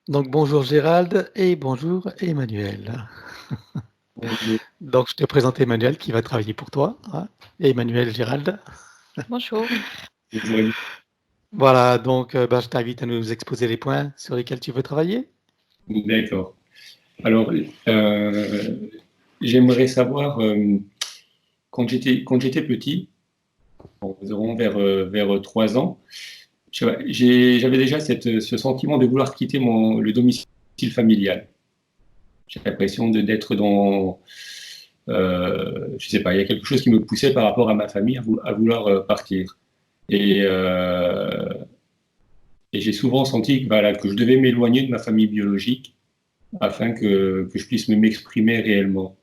Donc bonjour Gérald et bonjour Emmanuel. Bonjour. Donc je te présente Emmanuel qui va travailler pour toi, hein, et Emmanuel Gérald. Bonjour. Bonjour. Voilà, donc je t'invite à nous exposer les points sur lesquels tu veux travailler. D'accord. Alors, j'aimerais savoir, quand j'étais petit, environ vers 3 ans, j'avais déjà ce sentiment de vouloir quitter le domicile familial. J'ai l'impression d'être dans, je sais pas, il y a quelque chose qui me poussait par rapport à ma famille à vouloir partir. Et, euh, et j'ai souvent senti que, voilà, que je devais m'éloigner de ma famille biologique afin que je puisse m'exprimer réellement.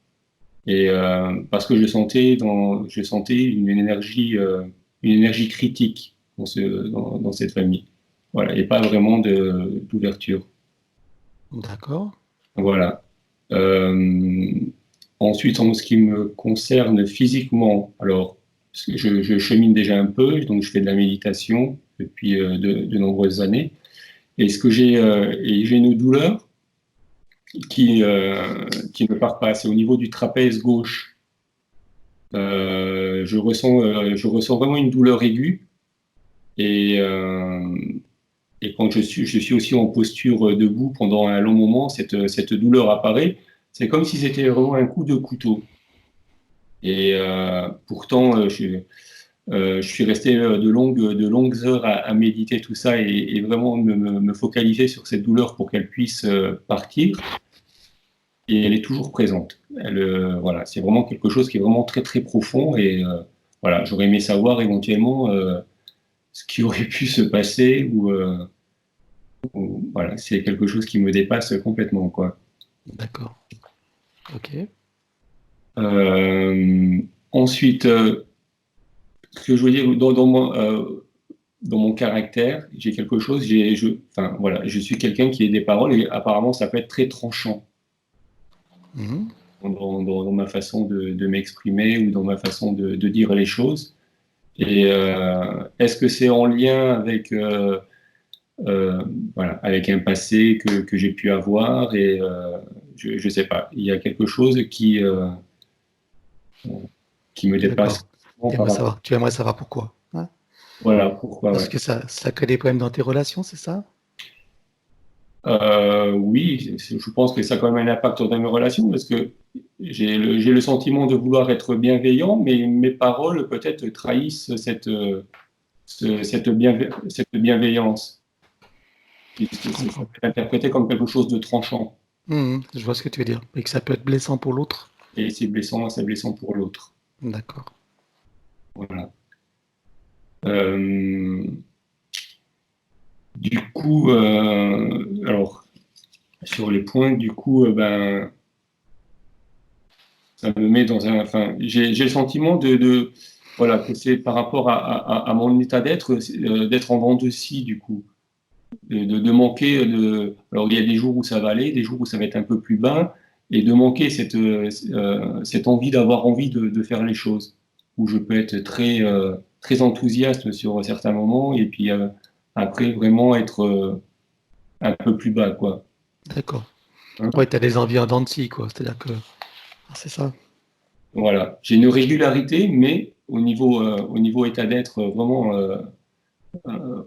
Et parce que je sentais une énergie critique dans cette famille. Voilà, et pas vraiment d'ouverture. D'accord, Voilà. Euh, Ensuite, en ce qui me concerne physiquement, alors je chemine déjà un peu, donc je fais de la méditation depuis de nombreuses années. Et j'ai une douleur qui ne part pas. C'est au niveau du trapèze gauche. Je ressens vraiment une douleur aiguë. Et, euh, et quand je suis aussi en posture debout pendant un long moment, cette douleur apparaît. C'est comme si c'était vraiment un coup de couteau. Et pourtant, je suis resté de longues heures à méditer tout ça et vraiment me focaliser sur cette douleur pour qu'elle puisse partir. Et elle est toujours présente. Voilà, c'est vraiment quelque chose qui est vraiment très très profond et voilà, j'aurais aimé savoir éventuellement ce qui aurait pu se passer ou voilà, c'est quelque chose qui me dépasse complètement quoi. d'accord, ok, Euh, Ensuite, ce que je veux dire dans mon caractère, j'ai quelque chose, enfin voilà, je suis quelqu'un qui a des paroles et apparemment ça peut être très tranchant. Mhm. Dans ma façon de m'exprimer ou dans ma façon de dire les choses. Et est-ce que c'est en lien avec, euh, voilà, avec un passé que j'ai pu avoir et je ne sais pas. Il y a quelque chose qui me dépasse D'accord. par rapport. Tu aimerais savoir pourquoi, hein. Voilà pourquoi, Parce ouais. que ça crée des problèmes dans tes relations, c'est ça? Oui, je pense que ça a quand même un impact dans mes relations parce que j'ai le sentiment de vouloir être bienveillant, mais mes paroles peut-être trahissent cette bienveillance, puisque Je ça comprends. peut être interprété comme quelque chose de tranchant. Mhm, je vois ce que tu veux dire. Et que ça peut être blessant pour l'autre. Et c'est blessant pour l'autre. D'accord. Voilà. Euh, du coup, alors, sur les points, du coup, ben, ça me met dans un. Enfin, j'ai le sentiment voilà, que c'est par rapport à mon état d'être en dents de scie, du coup. De manquer alors il y a des jours où ça va aller, des jours où ça va être un peu plus bas, et de manquer cette envie d'avoir envie de faire les choses, où je peux être très, très enthousiaste sur certains moments, et puis après vraiment être un peu plus bas, quoi. D'accord. Hein. Ouais, tu as des envies en dents de scie, quoi. C'est-à-dire que c'est ça. Voilà. J'ai une régularité, mais au niveau état d'être, vraiment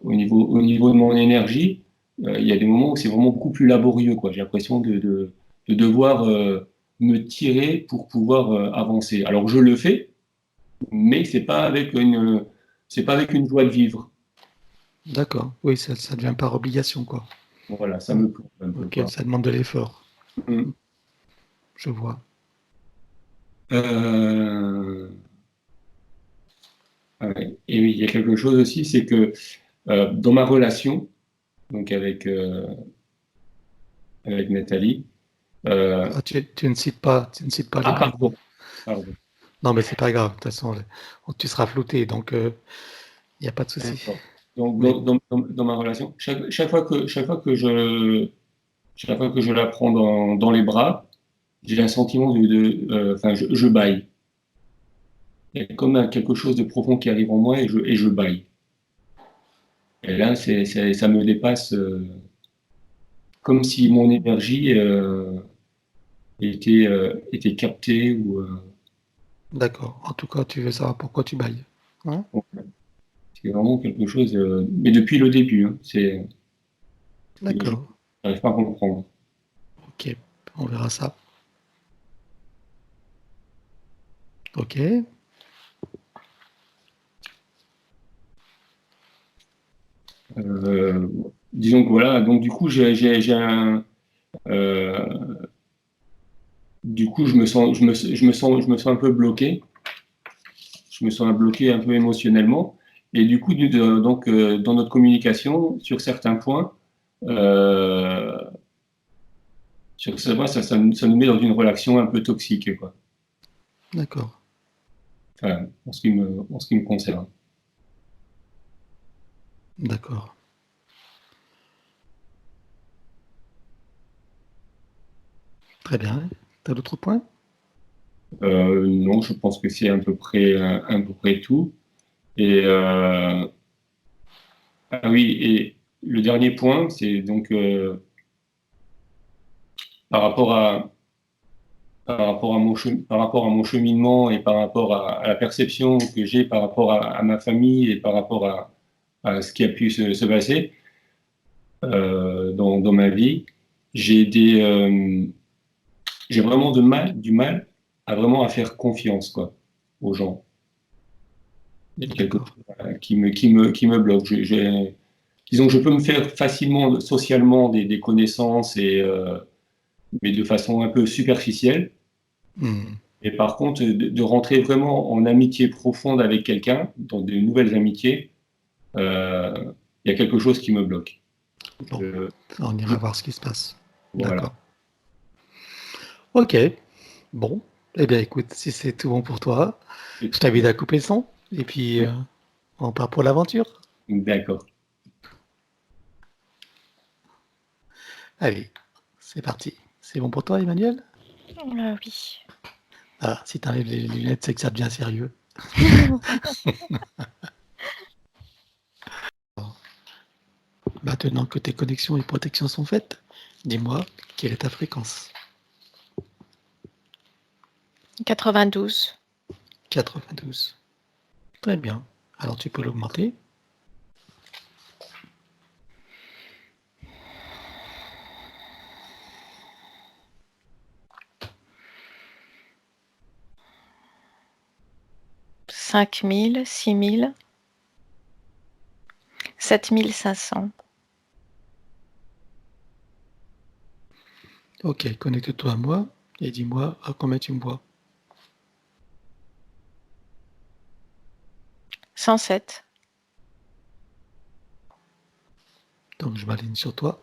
au niveau de mon énergie, il y a des moments où c'est vraiment beaucoup plus laborieux, quoi. J'ai l'impression de devoir me tirer pour pouvoir avancer. Alors je le fais, mais c'est pas avec une joie de vivre. D'accord. Oui, ça devient par obligation, quoi. Voilà, ça Hmm. me plombe un peu, Ok, quoi. ça demande de l'effort. Mm. Je vois. Euh, ouais. Et oui, il y a quelque chose aussi, c'est que dans ma relation, donc avec Nathalie, euh, Ah, tu ne cites pas les ah prénoms. pardon, pardon. Non, mais c'est pas grave. De toute façon, tu seras flouté, donc il n'y a pas de souci. D'accord. Donc, Mais dans ma relation, chaque fois que je la prends dans les bras, j'ai un sentiment enfin, je bâille. Il y a comme quelque chose de profond qui arrive en moi et je bâille. Et là, ça me dépasse. comme si mon énergie était captée ou D'accord. En tout cas, tu veux savoir pourquoi tu bailles. Hein? bon, c'est vraiment quelque chose. Mais depuis le début, hein, je D'accord. n'arrive pas à comprendre. Ok. On verra ça. Ok. Euh, Disons que voilà, donc du coup, j'ai euh, du coup, je me sens un peu bloqué. Je me sens bloqué un peu émotionnellement. Et du coup, donc, dans notre communication, sur certains points, euh, ça nous met dans une relation un peu toxique, quoi. D'accord. Enfin, en ce qui me concerne. D'accord. Très bien. T'as d'autres points? Non, je pense que c'est à peu près tout. Et ah oui, et le dernier point, c'est donc par rapport à par rapport à mon cheminement et par rapport à la perception que j'ai par rapport à ma famille et par rapport à ce qui a pu se passer dans ma vie, j'ai j'ai vraiment du mal à vraiment à faire confiance quoi, aux gens. Il y a quelque D'accord. chose qui me bloque. Disons que je peux me faire facilement socialement des connaissances mais de façon un peu superficielle. Hmm. Et par contre, de rentrer vraiment en amitié profonde avec quelqu'un, dans de nouvelles amitiés, il y a quelque chose qui me bloque. Bon. Je- On je- ira voir ce qui se passe. voilà. D'accord. Ok. Bon. Eh bien, écoute, si c'est tout bon pour toi, je t'invite à couper le son. Et puis, on part pour l'aventure. D'accord. Allez, c'est parti. C'est bon pour toi, Emmanuel? Oui. Ah, si t'enlèves les lunettes, c'est que ça devient sérieux. Maintenant que tes connexions et protections sont faites, dis-moi, quelle est ta fréquence? 92. 92. Très bien. Alors tu peux l'augmenter. 5000, 6000, 7500. Ok, connecte-toi à moi et dis-moi à combien tu me vois. 107. Donc je m'aligne sur toi.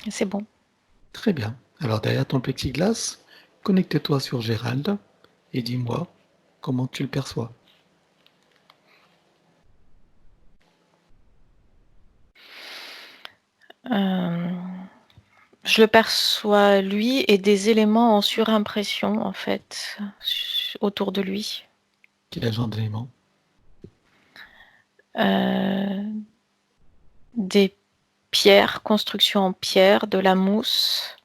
C'est bon. Très bien. Alors derrière ton plexiglas, connecte-toi sur Gérald et dis-moi comment tu le perçois. Je le perçois, lui, et des éléments en surimpression, en fait, autour de lui. Quel genre d'élément? Euh, des pierres, construction en pierre, de la mousse,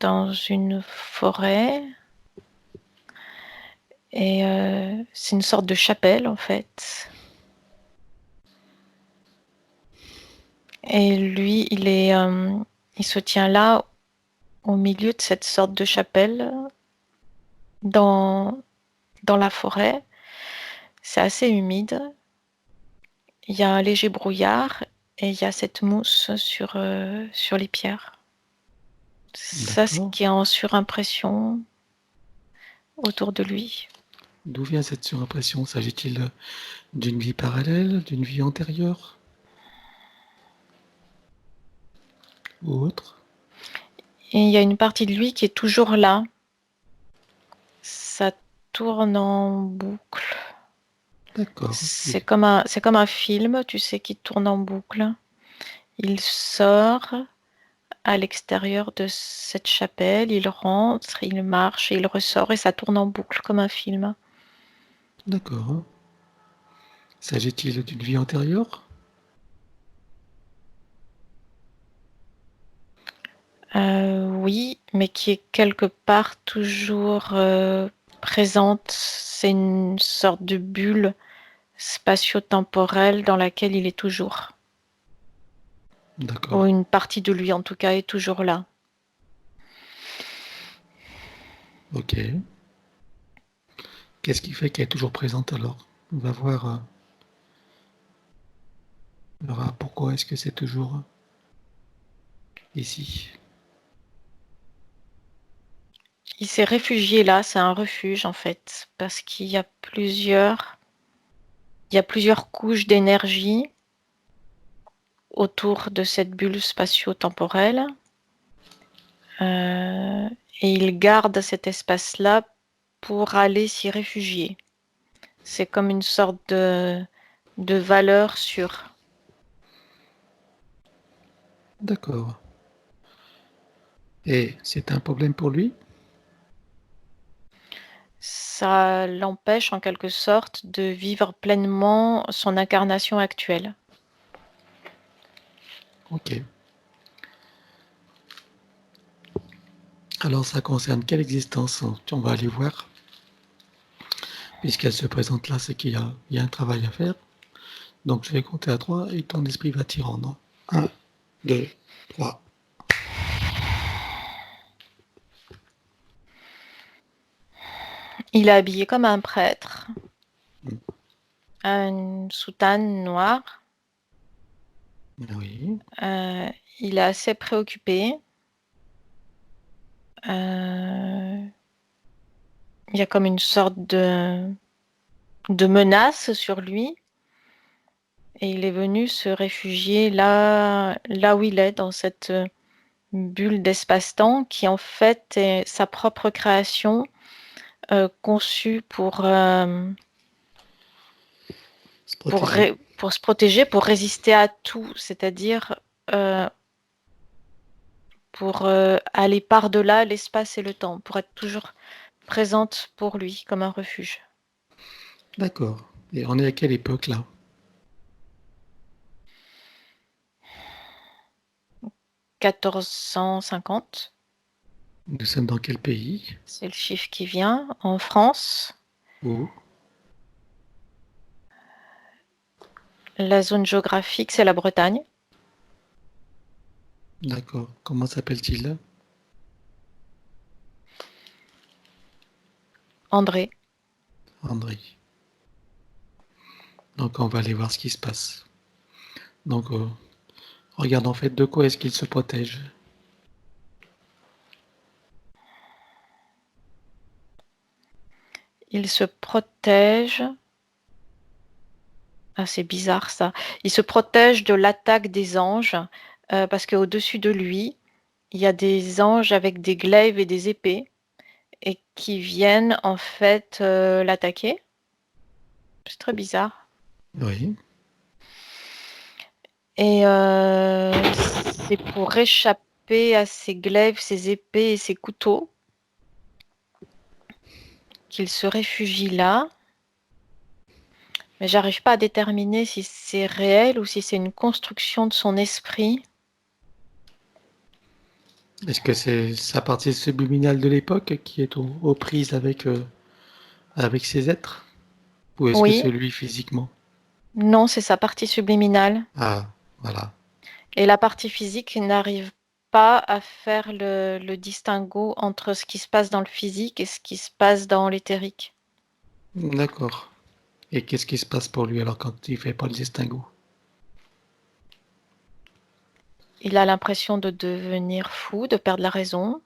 dans une forêt. Et c'est une sorte de chapelle, en fait. Et lui, il se tient là, au milieu de cette sorte de chapelle, dans, dans la forêt. C'est assez humide. Il y a un léger brouillard et il y a cette mousse sur les pierres. Ça, ce D'accord. qui est en surimpression autour de lui. D'où vient cette surimpression? S'agit-il d'une vie parallèle, d'une vie antérieure ou autre? Et il y a une partie de lui qui est toujours là. Ça tourne en boucle. D'accord. C'est comme un film, tu sais, qui tourne en boucle. Il sort, à l'extérieur de cette chapelle, il rentre, il marche, et il ressort, et ça tourne en boucle comme un film. D'accord. S'agit-il d'une vie antérieure? Oui, mais qui est quelque part toujours présente. C'est une sorte de bulle spatio-temporelle dans laquelle il est toujours. D'accord. Ou une partie de lui, en tout cas, est toujours là. Ok. Qu'est-ce qui fait qu'elle est toujours présente alors? On va voir, on verra pourquoi est-ce que c'est toujours ici. Il s'est réfugié là, c'est un refuge en fait, parce qu'il y a plusieurs couches d'énergie autour de cette bulle spatio-temporelle. Et il garde cet espace-là pour aller s'y réfugier. C'est comme une sorte de valeur sûre. D'accord. Et c'est un problème pour lui? Ça l'empêche en quelque sorte de vivre pleinement son incarnation actuelle. Ok. Alors ça concerne quelle existence? On va aller voir. Puisqu'elle se présente là, c'est qu'il y a un travail à faire. Donc je vais compter à 3 et ton esprit va t'y rendre. 1, 2, 3. Il est habillé comme un prêtre, une soutane noire. Oui, Il est assez préoccupé. Il y a comme une sorte de menace sur lui. Et il est venu se réfugier là où il est, dans cette bulle d'espace-temps qui en fait est sa propre création, conçue pour se protéger. pour se protéger, pour résister à tout, c'est-à-dire euh, pour aller par-delà l'espace et le temps, pour être toujours présente pour lui comme un refuge. D'accord. Et on est à quelle époque là? 1450, Nous sommes dans quel pays? c'est le chiffre qui vient, en France. Où? La zone géographique, c'est la Bretagne. D'accord. Comment s'appelle-t-il? André. André. Donc on va aller voir ce qui se passe. Donc regarde en fait de quoi est-ce qu'il se protège. Il se protège. Ah, c'est bizarre ça. Il se protège de l'attaque des anges parce qu'au-dessus de lui, il y a des anges avec des glaives et des épées et qui viennent en fait l'attaquer. C'est très bizarre. Oui. Et c'est pour échapper à ces glaives, ces épées et ces couteaux qu'il se réfugie là. Mais j'arrive pas à déterminer si c'est réel ou si c'est une construction de son esprit. Est-ce que c'est sa partie subliminale de l'époque qui est aux prises avec ses êtres? Ou est-ce que Oui, c'est lui physiquement? non, c'est sa partie subliminale. Ah, voilà. Et la partie physique n'arrive pas à faire le distinguo entre ce qui se passe dans le physique et ce qui se passe dans l'éthérique. D'accord. Et qu'est-ce qui se passe pour lui alors quand il fait pas le distinguo? Il a l'impression de devenir fou, de perdre la raison,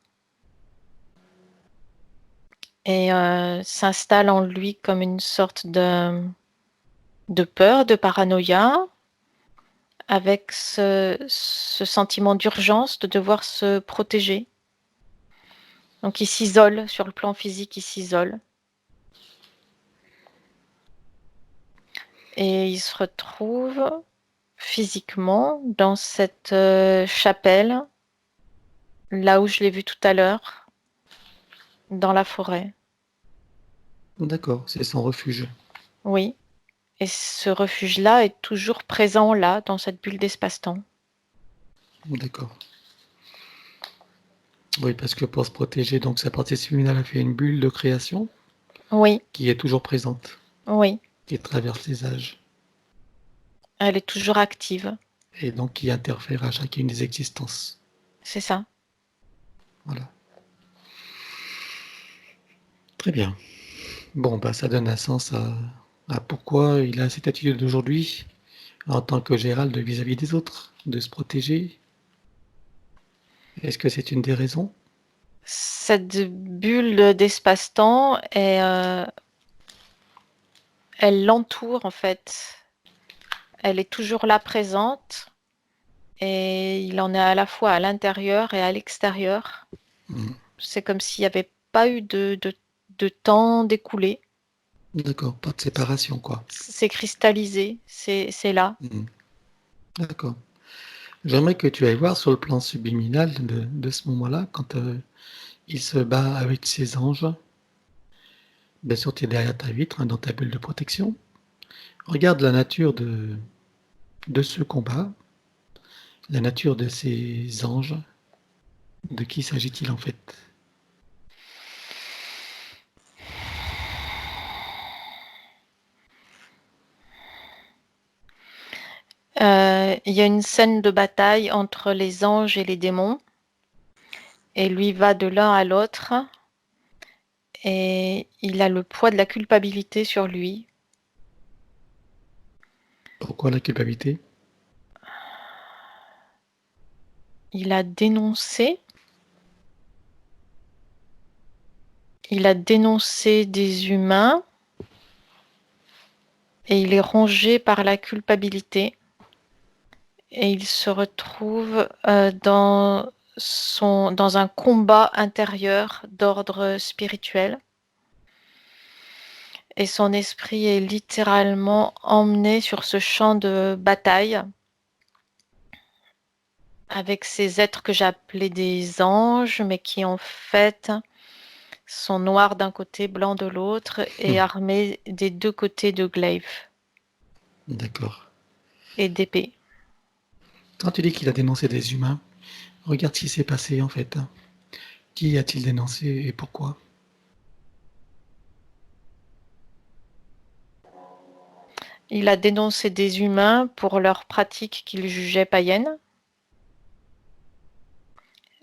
et s'installe en lui comme une sorte de peur, de paranoïa, avec ce sentiment d'urgence de devoir se protéger. Donc il s'isole, sur le plan physique, il s'isole. Et il se retrouve physiquement dans cette chapelle là où je l'ai vu tout à l'heure, dans la forêt. D'accord, c'est son refuge. Oui. Et ce refuge-là est toujours présent là, dans cette bulle d'espace-temps. D'accord. Oui, parce que pour se protéger, donc sa partie subliminale a fait une bulle de création Oui, qui est toujours présente, oui. qui traverse les âges, Elle est toujours active. et donc qui interfère à chacune des existences. C'est ça. Voilà. Très bien. Bon, bah, ça donne un sens à pourquoi il a cette attitude d'aujourd'hui en tant que Gérald vis-à-vis des autres, de se protéger. Est-ce que c'est une des raisons? Cette bulle d'espace-temps, elle l'entoure en fait. Elle est toujours là présente et il en est à la fois à l'intérieur et à l'extérieur. Hmm. C'est comme s'il n'y avait pas eu de temps d'écoulé. D'accord, pas de séparation, quoi. C'est cristallisé, c'est là. Hmm. D'accord. J'aimerais que tu ailles voir sur le plan subliminal de ce moment-là, quand il se bat avec ses anges. Bien sûr, tu es derrière ta vitre, hein, dans ta bulle de protection. Regarde la nature de ce combat, la nature de ces anges. De qui s'agit-il en fait? Il y a une scène de bataille entre les anges et les démons. Et lui va de l'un à l'autre. Et il a le poids de la culpabilité sur lui. Pourquoi la culpabilité? Il a dénoncé. Il a dénoncé des humains. Et il est rongé par la culpabilité. Et il se retrouve dans un combat intérieur d'ordre spirituel. Et son esprit est littéralement emmené sur ce champ de bataille avec ces êtres que j'appelais des anges, mais qui en fait sont noirs d'un côté, blancs de l'autre, et armés des deux côtés de glaives D'accord. et d'épées. Quand tu dis qu'il a dénoncé des humains, regarde ce qui s'est passé en fait. Qui a-t-il dénoncé et pourquoi? Il a dénoncé des humains pour leurs pratiques qu'il jugeait païennes,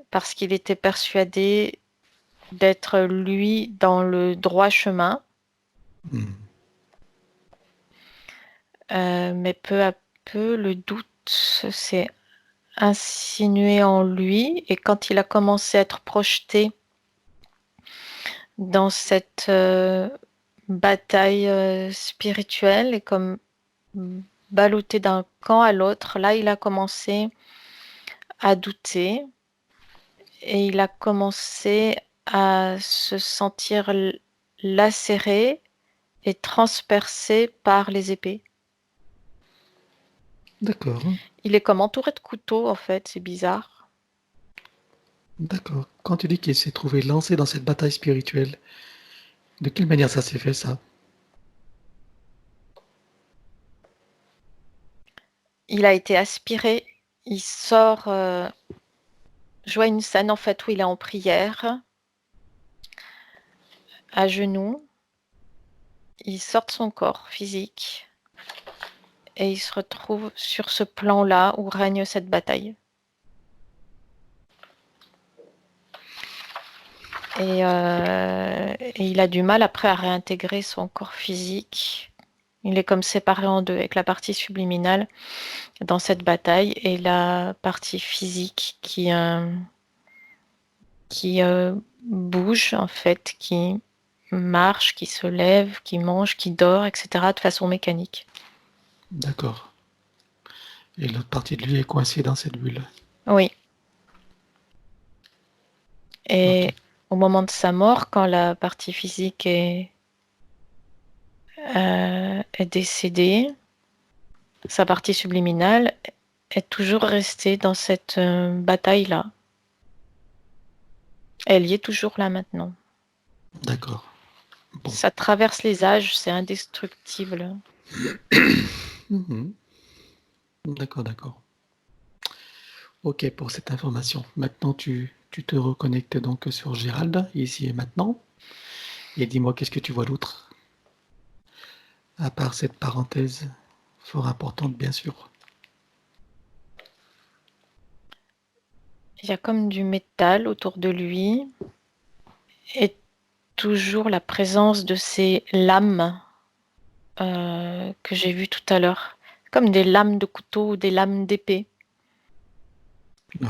parce qu'il était persuadé d'être lui dans le droit chemin. Hmm. Mais peu à peu, le doute s'est insinué en lui, et quand il a commencé à être projeté dans cette bataille spirituelle et comme ballotté d'un camp à l'autre, là il a commencé à douter et il a commencé à se sentir lacéré et transpercé par les épées. D'accord. Il est comme entouré de couteaux en fait, c'est bizarre. D'accord. Quand tu dis qu'il s'est trouvé lancé dans cette bataille spirituelle, de quelle manière ça s'est fait ça? Il a été aspiré, il sort, je vois une scène en fait où il est en prière, à genoux, il sort de son corps physique et il se retrouve sur ce plan-là où règne cette bataille. Et il a du mal après à réintégrer son corps physique. Il est comme séparé en deux, avec la partie subliminale dans cette bataille et la partie physique qui bouge en fait, qui marche, qui se lève, qui mange, qui dort, etc. de façon mécanique. D'accord. Et l'autre partie de lui est coincée dans cette bulle. Oui. Et Ok. au moment de sa mort, quand la partie physique est décédée, sa partie subliminale est toujours restée dans cette bataille-là. Elle y est toujours là maintenant. D'accord. Bon. Ça traverse les âges, c'est indestructible. Mhm. D'accord, d'accord. Ok pour cette information. Maintenant, tu te reconnectes donc sur Gérald, ici et maintenant. Et dis-moi, qu'est-ce que tu vois d'autre? À part cette parenthèse fort importante, bien sûr. Il y a comme du métal autour de lui et toujours la présence de ces lames que j'ai vues tout à l'heure. Comme des lames de couteau ou des lames d'épée Oui.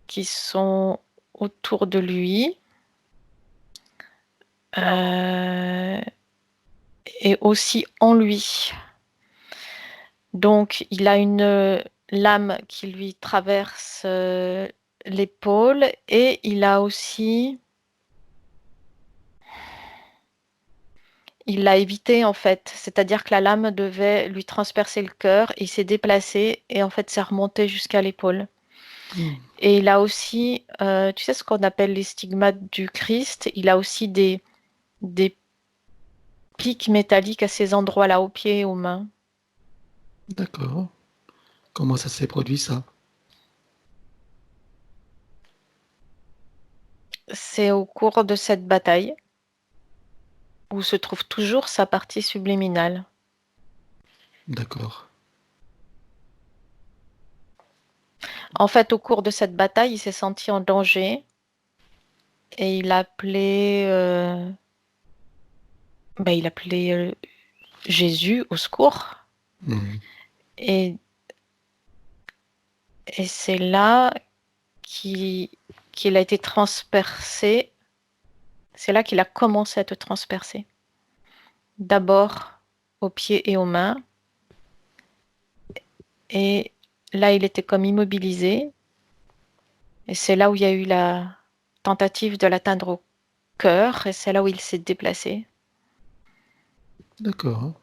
qui sont autour de lui. Et aussi en lui. Donc, il a une lame qui lui traverse l'épaule et il a aussi... Il l'a évité en fait, c'est-à-dire que la lame devait lui transpercer le cœur, il s'est déplacé et en fait c'est remonté jusqu'à l'épaule. Hmm. Et il a aussi, tu sais ce qu'on appelle les stigmates du Christ, il a aussi des pics métalliques à ces endroits-là, aux pieds et aux mains. D'accord. Comment ça s'est produit, ça? C'est au cours de cette bataille où se trouve toujours sa partie subliminale. D'accord. En fait, au cours de cette bataille, il s'est senti en danger et il appelait Jésus au secours. Hmm. Et, et c'est là qu'il a été transpercé. C'est là qu'il a commencé à te transpercer. D'abord aux pieds et aux mains. Et là, il était comme immobilisé. Et c'est là où il y a eu la tentative de l'atteindre au cœur. Et c'est là où il s'est déplacé. D'accord.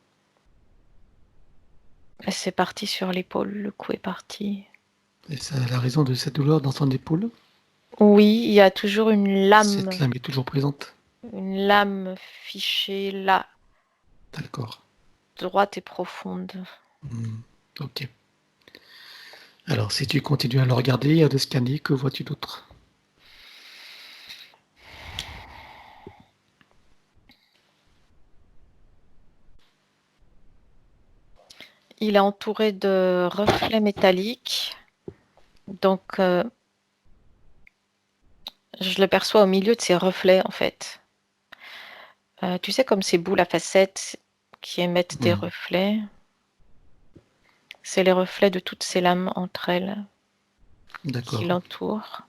Et c'est parti sur l'épaule. Le coup est parti. Et ça a la raison de cette douleur dans son épaule? Oui, il y a toujours Cette lame est toujours présente? une lame fichée là, D'accord. droite et profonde. Hmm. Ok. Alors, si tu continues à le regarder et à le scanner, que vois-tu d'autre? Il est entouré de reflets métalliques. Donc, je le perçois au milieu de ces reflets, en fait. Tu sais, comme ces boules à facettes qui émettent des Hmm. reflets. C'est les reflets de toutes ces lames entre elles qui D'accord. l'entourent.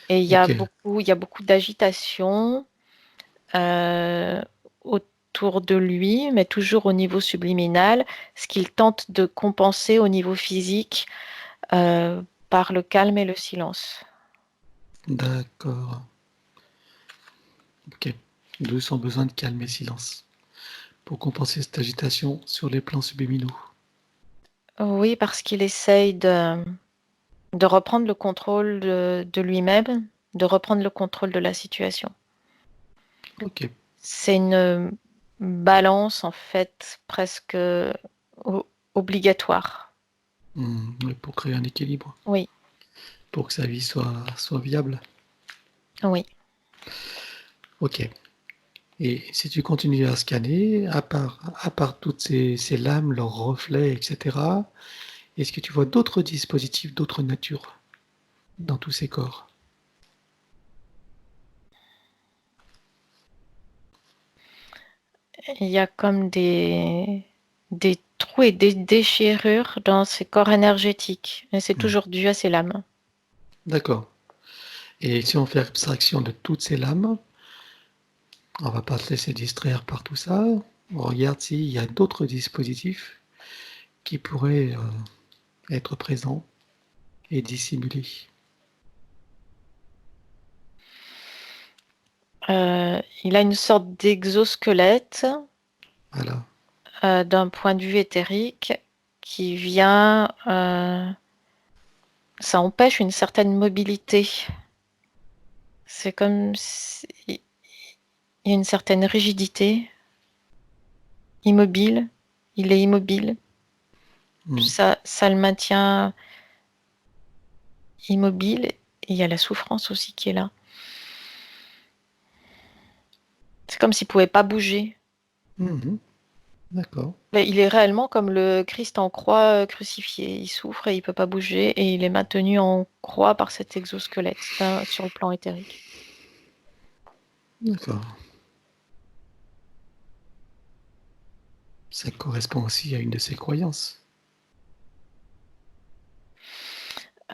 Et Ok. il y a beaucoup d'agitation autour de lui, mais toujours au niveau subliminal, ce qu'il tente de compenser au niveau physique par le calme et le silence. D'accord. Ok. D'où son besoin de calme et silence pour compenser cette agitation sur les plans subliminaux. Oui, parce qu'il essaye de reprendre le contrôle de lui-même, de reprendre le contrôle de la situation. Ok. C'est une balance, en fait, presque obligatoire. Mais pour créer un équilibre, Oui, pour que sa vie soit viable. oui. Ok. Et si tu continues à scanner, à part toutes ces lames, leurs reflets, etc., est-ce que tu vois d'autres dispositifs d'autre nature dans tous ces corps? Il y a comme des trous et des déchirures dans ces corps énergétiques. Et c'est Hmm. toujours dû à ces lames. D'accord. Et si on fait abstraction de toutes ces lames, on va pas se laisser distraire par tout ça. On regarde s'il y a d'autres dispositifs qui pourraient être présents et dissimulés. Il a une sorte d'exosquelette Voilà. d'un point de vue éthérique qui vient Ça empêche une certaine mobilité. C'est comme s'il y a une certaine rigidité, immobile. Il est immobile. Hmm. Ça le maintient immobile. Et il y a la souffrance aussi qui est là. C'est comme s'il ne pouvait pas bouger. Mhm. D'accord. Mais il est réellement comme le Christ en croix crucifié. Il souffre et il ne peut pas bouger et il est maintenu en croix par cet exosquelette sur le plan éthérique. D'accord. Ça correspond aussi à une de ses croyances.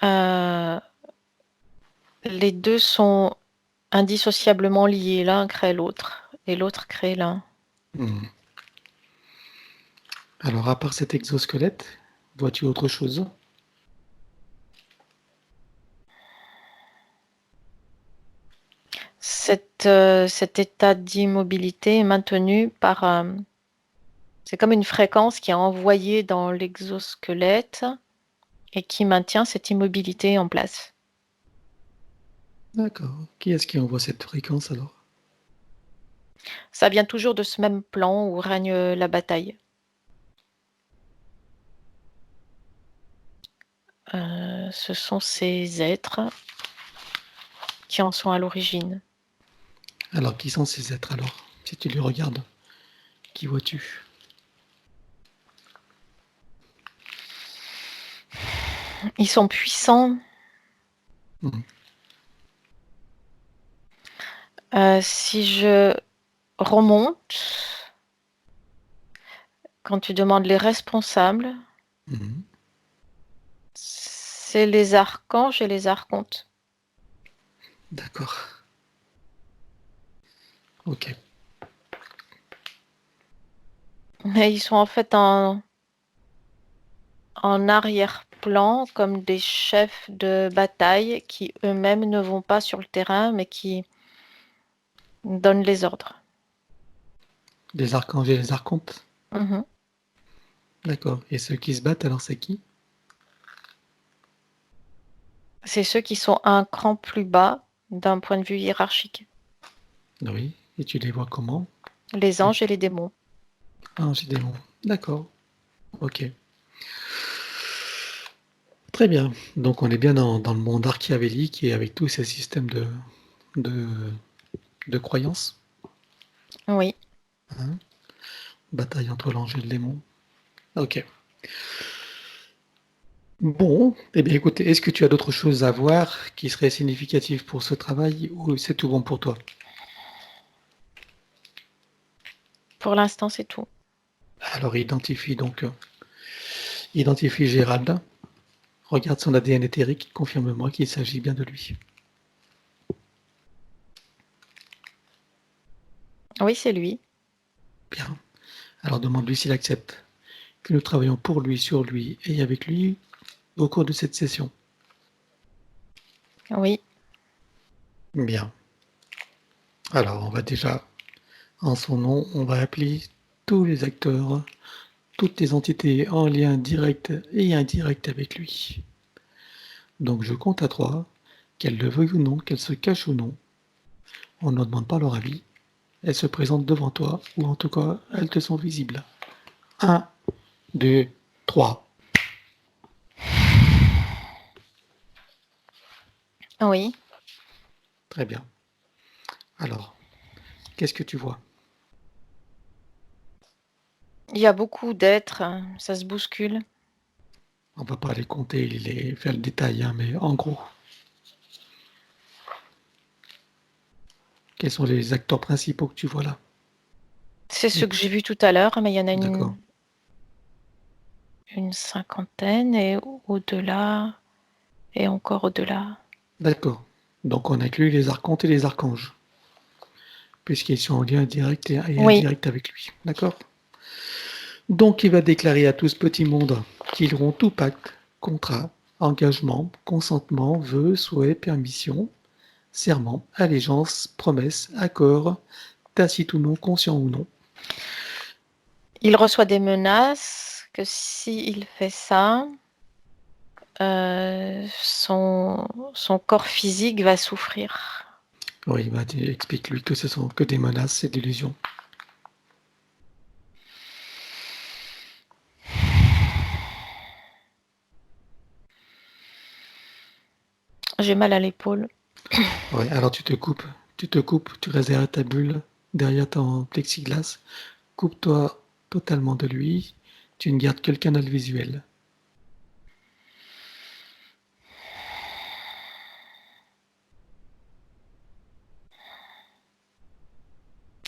Les deux sont indissociablement liés. L'un crée l'autre et l'autre crée l'un. Hmm. Alors, à part cet exosquelette, vois-tu autre chose? Cet état d'immobilité est maintenu par... c'est comme une fréquence qui est envoyée dans l'exosquelette et qui maintient cette immobilité en place. D'accord. Qui est-ce qui envoie cette fréquence alors? Ça vient toujours de ce même plan où règne la bataille. Ce sont ces êtres qui en sont à l'origine. Alors, qui sont ces êtres alors? Si tu les regardes, qui vois-tu? Ils sont puissants. Hmm. Si je remonte, quand tu demandes les responsables, Mhm. c'est les archanges et les archontes. D'accord. Ok. Mais ils sont en fait en arrière-plan comme des chefs de bataille qui eux-mêmes ne vont pas sur le terrain mais qui donnent les ordres. Les archanges et les archontes? Mhm. D'accord. Et ceux qui se battent, alors c'est qui? C'est ceux qui sont un cran plus bas d'un point de vue hiérarchique. Oui. Et tu les vois comment? Les anges et les démons. Anges et démons. D'accord. Ok. Très bien. Donc on est bien dans le monde archiavélique et avec tous ces systèmes de, de croyances. Oui. Hein. Bataille entre l'ange et le démon. Ok. Bon, eh bien écoutez, est-ce que tu as d'autres choses à voir qui seraient significatives pour ce travail ou c'est tout bon pour toi? Pour l'instant, c'est tout. Alors identifie Gérald, regarde son ADN éthérique, confirme-moi qu'il s'agit bien de lui. Oui, c'est lui. Bien. Alors demande-lui s'il accepte que nous travaillons pour lui, sur lui et avec lui au cours de cette session. Oui. Bien. Alors on va déjà, en son nom, on va appeler tous les acteurs, toutes les entités en lien direct et indirect avec lui. Donc je compte à 3, qu'elles le veuillent ou non, qu'elles se cachent ou non. On ne demande pas leur avis. Elles se présentent devant toi, ou en tout cas, elles te sont visibles. 1, 2, 3. Oui. Très bien. Alors, qu'est-ce que tu vois? Il y a beaucoup d'êtres, ça se bouscule. On ne va pas les compter, les faire le détail, hein, mais en gros. Quels sont les acteurs principaux que tu vois là? C'est Et ceux que j'ai vus tout à l'heure, mais il y en a d'accord, une cinquantaine et au-delà et encore au-delà. d'accord. Donc on inclut les archontes et les archanges, puisqu'ils sont en lien direct et Oui, indirect avec lui. D'accord? Donc il va déclarer à tout ce petit monde qu'ils auront tout pacte, contrat, engagement, consentement, vœu, souhait, permission, serment, allégeance, promesse, accord, tacite ou non, conscient ou non. il reçoit des menaces que s'il fait ça, son corps physique va souffrir. Oui, bah, explique-lui que ce sont que des menaces et des illusions. J'ai mal à l'épaule. Ouais, alors tu te coupes, tu réserves ta bulle derrière ton plexiglas, coupe-toi totalement de lui, tu ne gardes que le canal visuel.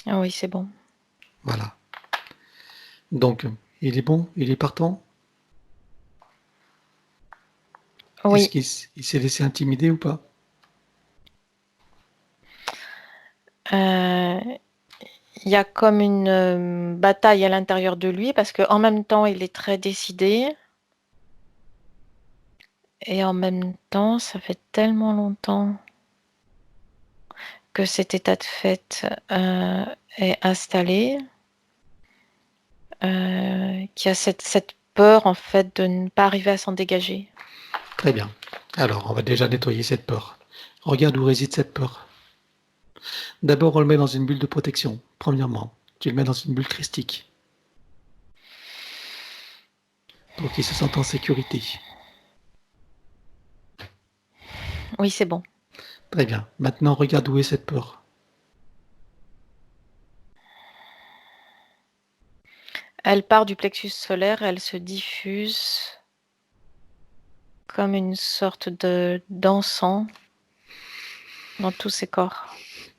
Ah oui, c'est bon. Voilà. Donc, il est bon, il est partant. Est-ce Oui, qu'il s'est laissé intimider ou pas? il y a comme une bataille à l'intérieur de lui parce qu'en même temps, il est très décidé et en même temps, ça fait tellement longtemps que cet état de fait est installé, qu'il y a cette peur en fait de ne pas arriver à s'en dégager. Très bien. Alors, on va déjà nettoyer cette peur. Regarde où réside cette peur. D'abord, on le met dans une bulle de protection. Premièrement, tu le mets dans une bulle christique pour qu'il se sente en sécurité. Oui, c'est bon. Très bien. Maintenant, regarde où est cette peur. Elle part du plexus solaire, elle se diffuse comme une sorte d'encens dans tous ses corps.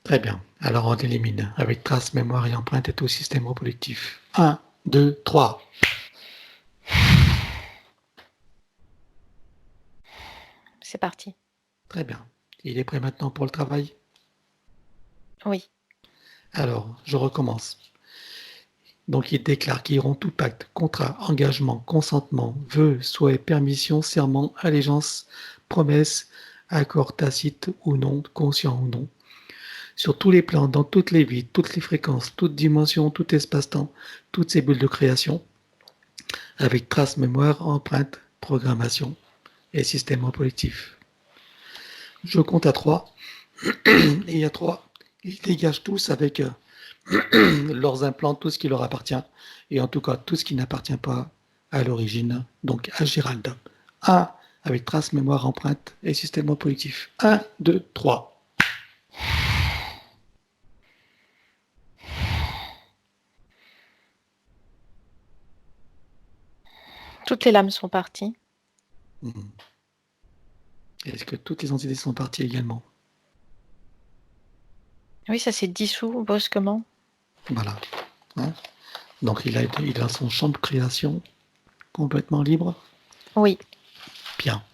Très bien. Alors, on l'élimine avec trace, mémoire et empreinte et tout système reproductif. 1, 2, 3. C'est parti. Très bien. Il est prêt maintenant pour le travail? Oui. Alors, je recommence. Donc, il déclare qu'ils auront tout pacte, contrat, engagement, consentement, vœu, souhait, permission, serment, allégeance, promesse, accord tacite ou non, conscient ou non, sur tous les plans, dans toutes les vies, toutes les fréquences, toutes dimensions, tout espace-temps, toutes ces bulles de création, avec trace, mémoire, empreinte, programmation et système collectif. Je compte à 3, et à 3, ils dégagent tous avec leurs implants, tout ce qui leur appartient, et en tout cas tout ce qui n'appartient pas à l'origine, donc à Gérald. 1, avec trace, mémoire, empreinte et système collectif. 1, 2, 3. Toutes les lames sont parties. Est-ce que toutes les entités sont parties également? Oui, ça s'est dissous brusquement. Voilà. Hein, donc il a son champ de création complètement libre. Oui. Bien.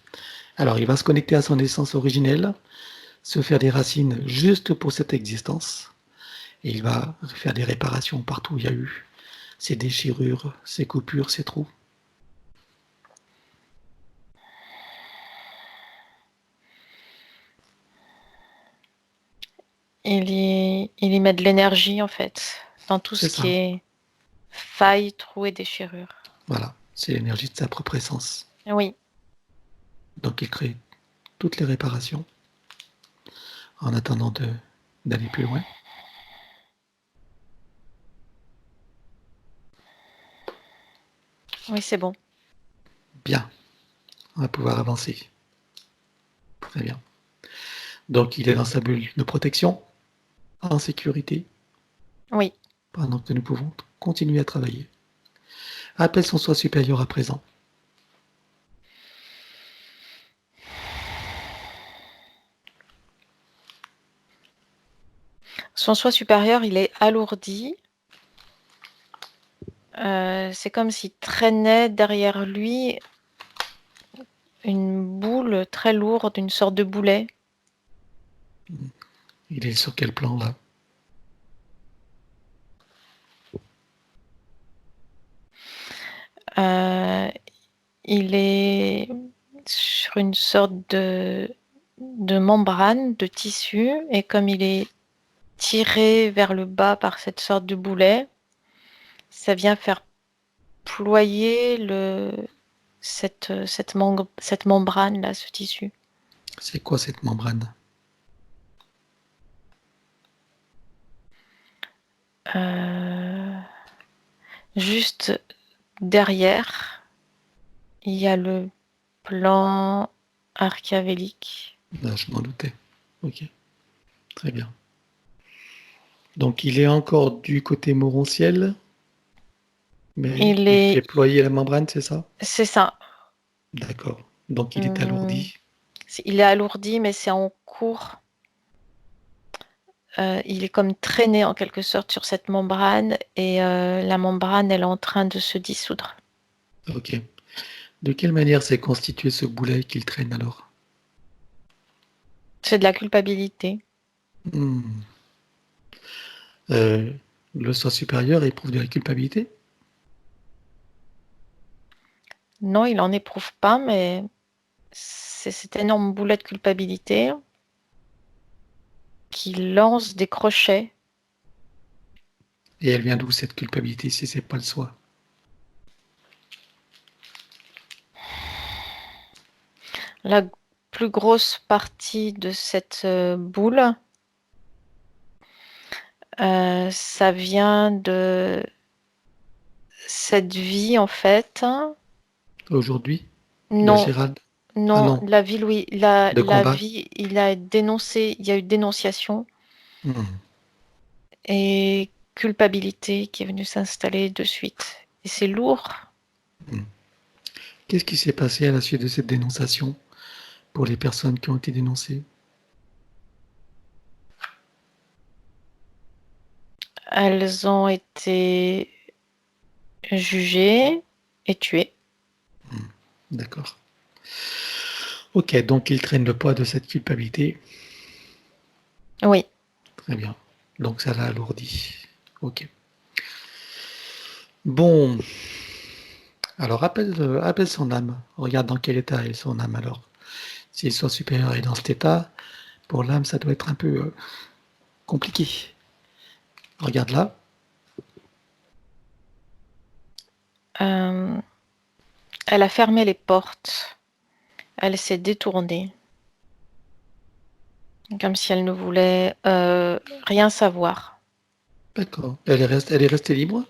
Alors il va se connecter à son essence originelle, se faire des racines juste pour cette existence. Et il va faire des réparations partout où il y a eu ces déchirures, ces coupures, ces trous. Il y met de l'énergie en fait dans tout C'est ce qui ça. est failles, trous et déchirures. Voilà. C'est l'énergie de sa propre essence. Oui. Donc il crée toutes les réparations en attendant d'aller plus loin. Oui, c'est bon. Bien. On va pouvoir avancer. Très bien. Donc il est dans sa bulle de protection, en sécurité, Oui. pendant que nous pouvons continuer à travailler. Appelle son soi supérieur à présent. Son soi supérieur, il est alourdi. C'est comme s'il traînait derrière lui une boule très lourde, une sorte de boulet. Il est sur quel plan là? Il est sur une sorte de membrane, de tissu, et comme il est tiré vers le bas par cette sorte de boulet, ça vient faire ployer cette membrane-là, ce tissu. C'est quoi cette membrane? Juste derrière, il y a le plan archiavélique. Ah, je m'en doutais. Ok, très bien. Donc il est encore du côté morontiel, mais il fait ployer la membrane, c'est ça? C'est ça. D'accord. Donc il est alourdi. Il est alourdi, mais c'est en cours. Il est comme traîné en quelque sorte sur cette membrane et la membrane, elle est en train de se dissoudre. Ok. De quelle manière s'est constitué ce boulet qu'il traîne alors? C'est de la culpabilité. Le soi supérieur éprouve de la culpabilité? Non, il n'en éprouve pas, mais c'est cet énorme boulet de culpabilité qui lance des crochets. Et elle vient d'où cette culpabilité si c'est pas le soi? La plus grosse partie de cette boule, ça vient de cette vie en fait. Aujourd'hui? Non, Gérald? non, Ah non, la vie, oui, de la combat. vie, il a dénoncé, il y a eu dénonciation Hmm. et culpabilité qui est venue s'installer de suite. Et c'est lourd. Qu'est-ce qui s'est passé à la suite de cette dénonciation pour les personnes qui ont été dénoncées? Elles ont été jugées et tuées. D'accord. Ok, donc il traîne le poids de cette culpabilité. Oui. Très bien. Donc ça l'a alourdi. Ok. Bon. Alors appelle son âme. Regarde dans quel état est son âme alors. Si le soi supérieur est dans cet état, pour l'âme, ça doit être un peu compliqué. Regarde là. Elle a fermé les portes. Elle s'est détournée. Comme si elle ne voulait rien savoir. D'accord. Elle est restée libre?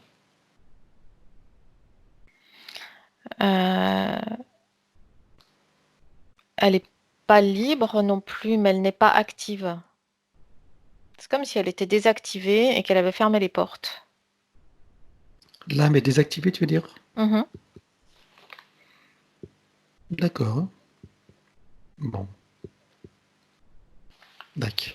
Elle n'est pas libre non plus, mais elle n'est pas active. C'est comme si elle était désactivée et qu'elle avait fermé les portes. L'âme est désactivée, tu veux dire? Mhm. D'accord. Bon. D'accord.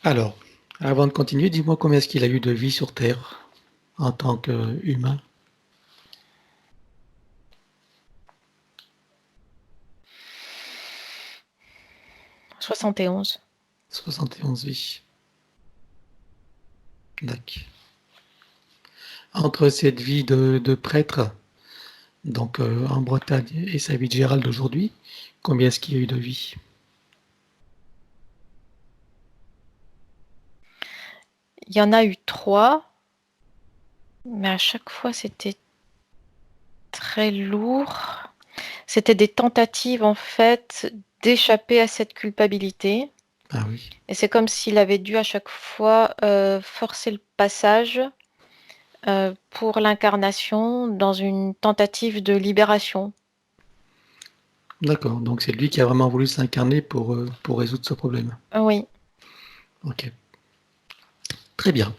Alors, avant de continuer, dis-moi combien est-ce qu'il a eu de vie sur Terre en tant qu'humain? 71. 71 vies. D'accord. Entre cette vie de prêtre, donc en Bretagne, et sa vie de Gérald aujourd'hui, combien est-ce qu'il y a eu de vie? Il y en a eu 3, mais à chaque fois c'était très lourd. C'était des tentatives en fait d'échapper à cette culpabilité. Ah oui. Et c'est comme s'il avait dû à chaque fois forcer le passage pour l'incarnation dans une tentative de libération. D'accord. Donc c'est lui qui a vraiment voulu s'incarner pour résoudre ce problème. Oui. Ok. Très bien.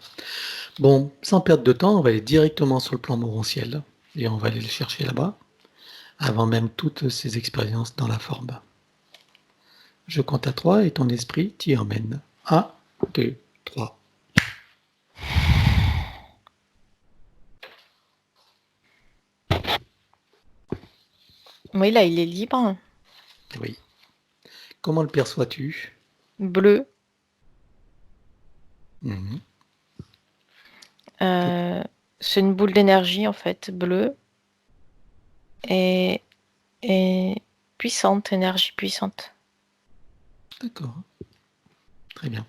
Bon, sans perdre de temps, on va aller directement sur le plan morontiel et on va aller le chercher là-bas, avant même toutes ces expériences dans la forme. Je compte à 3 et ton esprit t'y emmène. 1, 2, 3. Oui, là, il est libre. Oui. Comment le perçois-tu? Bleu. Mhm. C'est une boule d'énergie, en fait, bleue. Et puissante, énergie puissante. D'accord. Très bien.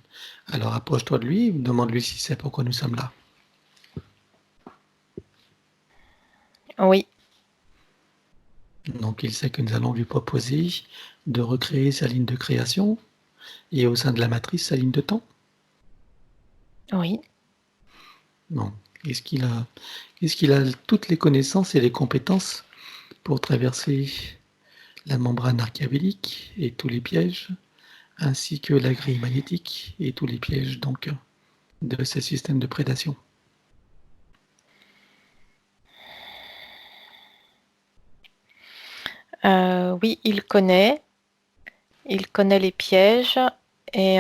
Alors approche-toi de lui, demande-lui si c'est pourquoi nous sommes là. Oui, Donc il sait que nous allons lui proposer de recréer sa ligne de création et au sein de la matrice, sa ligne de temps. oui. Non. Est-ce qu'il a toutes les connaissances et les compétences pour traverser la membrane archiavélique et tous les pièges, ainsi que la grille magnétique et tous les pièges donc de ces systèmes de prédation? Oui, il connaît. Il connaît les pièges et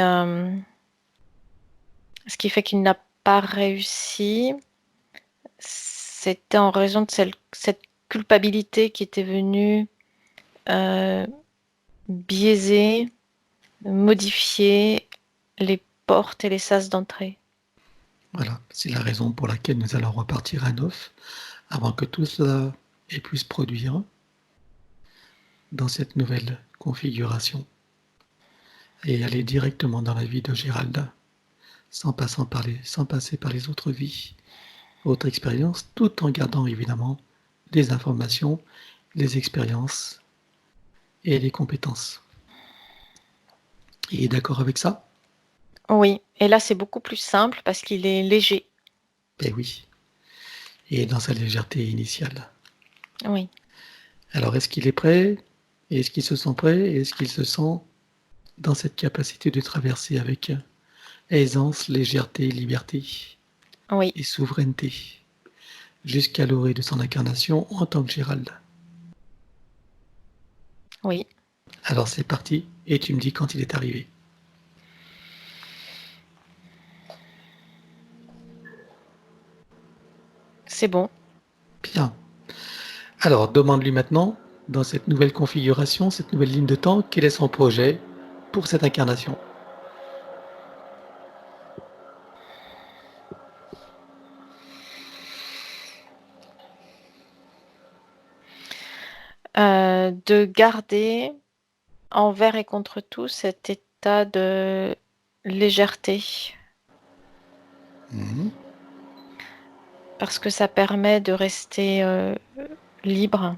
ce qui fait qu'il n'a pas réussi, c'était en raison de cette culpabilité qui était venue biaiser, modifier les portes et les sas d'entrée. Voilà, c'est la raison pour laquelle nous allons repartir à neuf avant que tout cela ait pu se produire dans cette nouvelle configuration et aller directement dans la vie de Gérald, sans passer par les autres vies, autres expériences, tout en gardant évidemment les informations, les expériences et les compétences. Il est d'accord avec ça? Oui, et là c'est beaucoup plus simple parce qu'il est léger. Ben oui. Et dans sa légèreté initiale. Oui. Alors est-ce qu'il est prêt? Est-ce qu'il se sent prêt? Est-ce qu'il se sent dans cette capacité de traverser avec aisance, légèreté, liberté Oui, et souveraineté jusqu'à l'orée de son incarnation en tant que Gérald? oui, Alors c'est parti et tu me dis quand il est arrivé. c'est bon. Bien. Alors demande-lui maintenant, dans cette nouvelle configuration, cette nouvelle ligne de temps, quel est son projet pour cette incarnation? De garder envers et contre tout cet état de légèreté Mhm. parce que ça permet de rester libre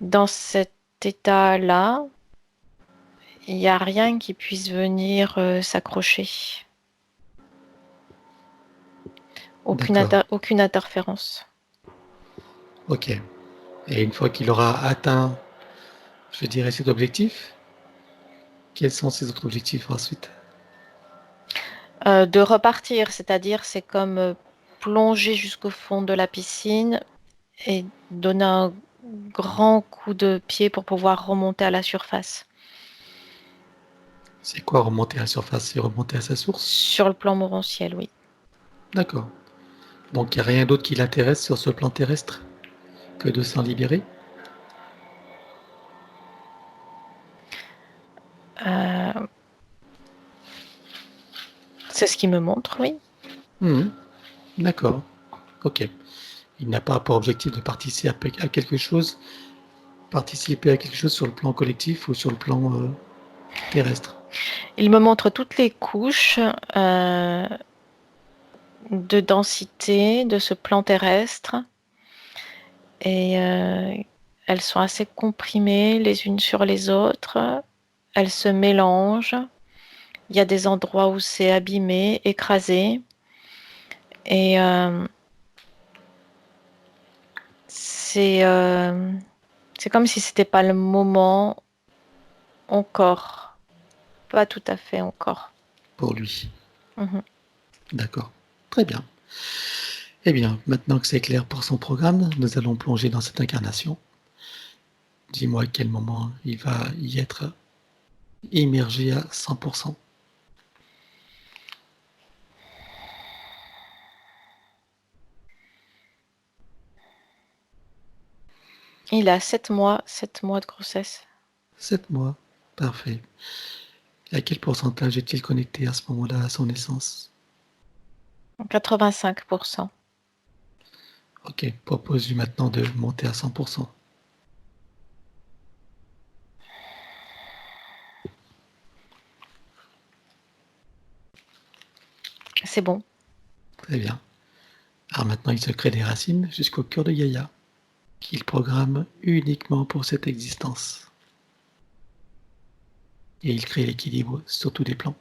dans cet état-là. Il n'y a rien qui puisse venir s'accrocher. D'accord. Aucune interférence. Ok. Et une fois qu'il aura atteint, je dirais, cet objectif, quels sont ses autres objectifs ensuite? De repartir, c'est-à-dire c'est comme plonger jusqu'au fond de la piscine et donner un grand coup de pied pour pouvoir remonter à la surface. C'est quoi remonter à la surface? C'est remonter à sa source? Sur le plan morontiel, oui. D'accord. Donc il n'y a rien d'autre qui l'intéresse sur ce plan terrestre que de s'en libérer? Euh, c'est ce qui me montre, oui. Mhm. D'accord. Ok. Il n'a pas pour objectif de participer à quelque chose sur le plan collectif ou sur le plan terrestre. Il me montre toutes les couches de densité de ce plan terrestre et elles sont assez comprimées les unes sur les autres. Elles se mélangent. Il y a des endroits où c'est abîmé, écrasé. Et c'est comme si c'était pas le moment encore. Pas tout à fait encore. Pour lui. Mhm. D'accord. Très bien. Eh bien, maintenant que c'est clair pour son programme, nous allons plonger dans cette incarnation. Dis-moi à quel moment il va y être immergé à 100%. Il a 7 mois de grossesse. 7 mois. Parfait. Et à quel pourcentage est-il connecté à ce moment-là à son naissance? 85%. Ok, propose-lui maintenant de monter à 100%. C'est bon. Très bien. Alors maintenant, il se crée des racines jusqu'au cœur de Gaïa, qu'il programme uniquement pour cette existence. Et il crée l'équilibre sur tous les plans.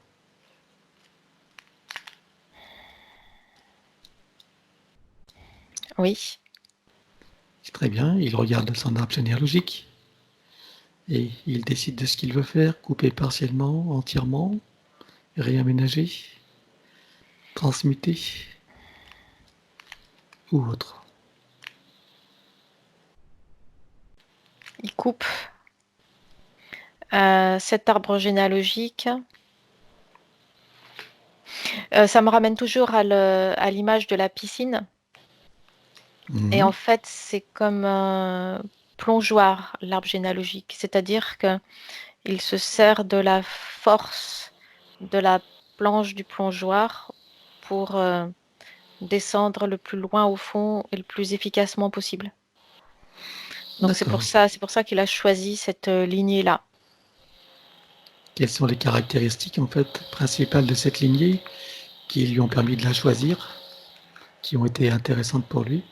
Oui. Très bien, il regarde son arbre généalogique et il décide de ce qu'il veut faire, couper partiellement, entièrement, réaménager, transmuter ou autre. Il coupe cet arbre généalogique. Ça me ramène toujours à l'image de la piscine. Et en fait, c'est comme un plongeoir, l'arbre généalogique. C'est-à-dire qu'il se sert de la force de la planche du plongeoir pour descendre le plus loin au fond et le plus efficacement possible. Donc c'est pour ça qu'il a choisi cette lignée-là. Quelles sont les caractéristiques en fait principales de cette lignée qui lui ont permis de la choisir, qui ont été intéressantes pour lui?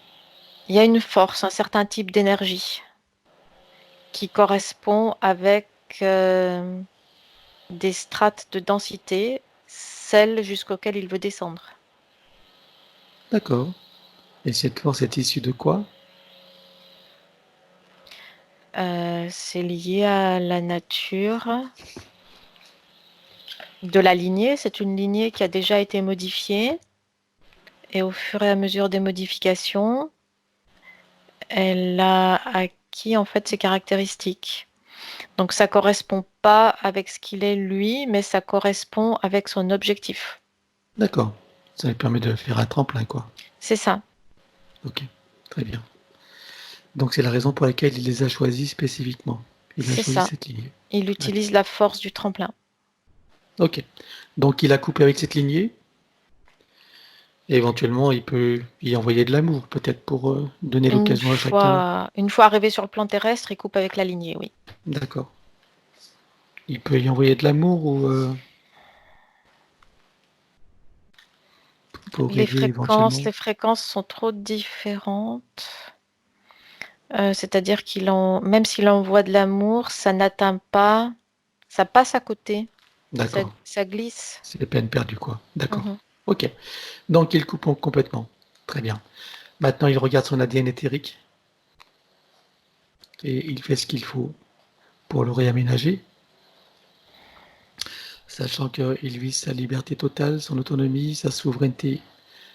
Il y a une force, un certain type d'énergie qui correspond avec des strates de densité, celles jusqu'auxquelles il veut descendre. D'accord. Et cette force est issue de quoi? C'est lié à la nature de la lignée. C'est une lignée qui a déjà été modifiée. Et au fur et à mesure des modifications, elle a acquis en fait ses caractéristiques. Donc ça correspond pas avec ce qu'il est lui, mais ça correspond avec son objectif. D'accord. Ça lui permet de faire un tremplin, quoi. C'est ça. Ok, très bien. Donc c'est la raison pour laquelle il les a choisis spécifiquement. Il a C'est choisi ça. cette lignée. Il utilise la force du tremplin. Ok. Donc il a coupé avec cette lignée. Et éventuellement, il peut y envoyer de l'amour, peut-être pour donner l'occasion à chacun. Une fois arrivé sur le plan terrestre, il coupe avec la lignée, oui. D'accord. Il peut y envoyer de l'amour ou pour aider éventuellement. Les fréquences sont trop différentes. C'est-à-dire même s'il envoie de l'amour, ça n'atteint pas, ça passe à côté. D'accord. Ça glisse. C'est peine perdue, quoi. D'accord. Mhm. Ok. Donc il coupe complètement. Très bien. Maintenant, il regarde son ADN éthérique. Et il fait ce qu'il faut pour le réaménager. Sachant qu'il vise sa liberté totale, son autonomie, sa souveraineté,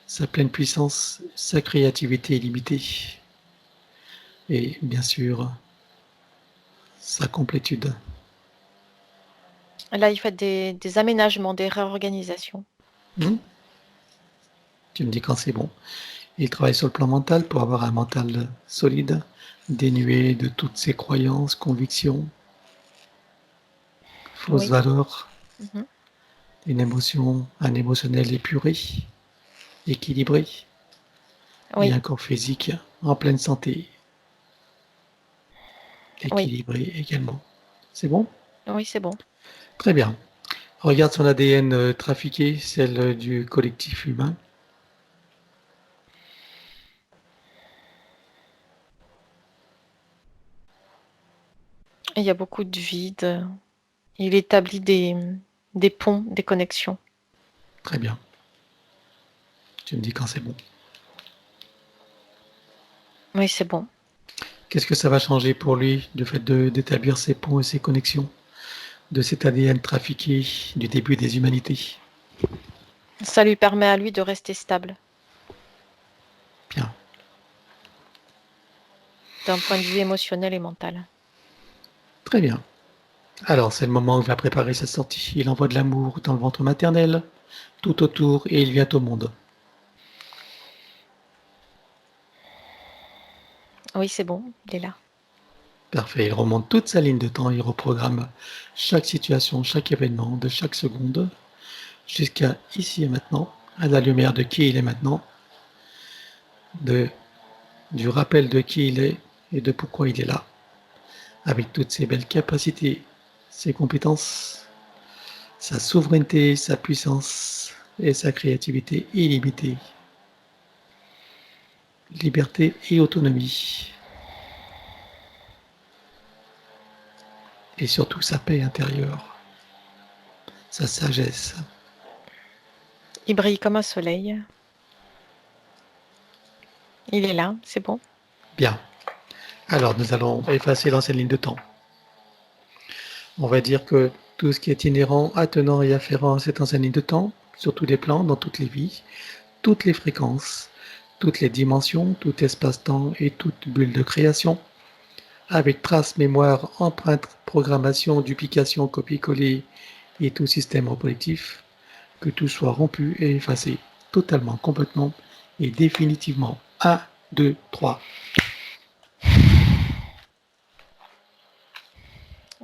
sa pleine puissance, sa créativité illimitée. Et bien sûr, sa complétude. Là, il fait des aménagements, des réorganisations. Tu me dis quand c'est bon. Il travaille sur le plan mental pour avoir un mental solide, dénué de toutes ses croyances, convictions, fausses valeurs, un émotionnel épuré, équilibré, et un corps physique en pleine santé, équilibré également. C'est bon? Oui, c'est bon. Très bien. Regarde son ADN trafiqué, celle du collectif humain. Il y a beaucoup de vide. Il établit des ponts, des connexions. Très bien. Tu me dis quand c'est bon. Oui, c'est bon. Qu'est-ce que ça va changer pour lui, du fait d'établir ces ponts et ces connexions, de cet ADN trafiqué du début des humanités? Ça lui permet à lui de rester stable. Bien. D'un point de vue émotionnel et mental. Très bien. Alors, c'est le moment où il va préparer sa sortie. Il envoie de l'amour dans le ventre maternel, tout autour, et il vient au monde. Oui, c'est bon, il est là. Parfait. Il remonte toute sa ligne de temps, il reprogramme chaque situation, chaque événement de chaque seconde, jusqu'à ici et maintenant, à la lumière de qui il est maintenant, du rappel de qui il est et de pourquoi il est là, avec toutes ses belles capacités, ses compétences, sa souveraineté, sa puissance et sa créativité illimitée. liberté et autonomie. Et surtout sa paix intérieure, sa sagesse. Il brille comme un soleil. Il est là, c'est bon. Bien. Alors, nous allons effacer l'ancienne ligne de temps. On va dire que tout ce qui est inhérent, attenant et afférent à cette ancienne ligne de temps, sur tous les plans, dans toutes les vies, toutes les fréquences, toutes les dimensions, tout espace-temps et toute bulle de création, avec trace, mémoire, empreinte, programmation, duplication, copie-coller et tout système reproductif, que tout soit rompu et effacé, totalement, complètement et définitivement. 1, 2, 3.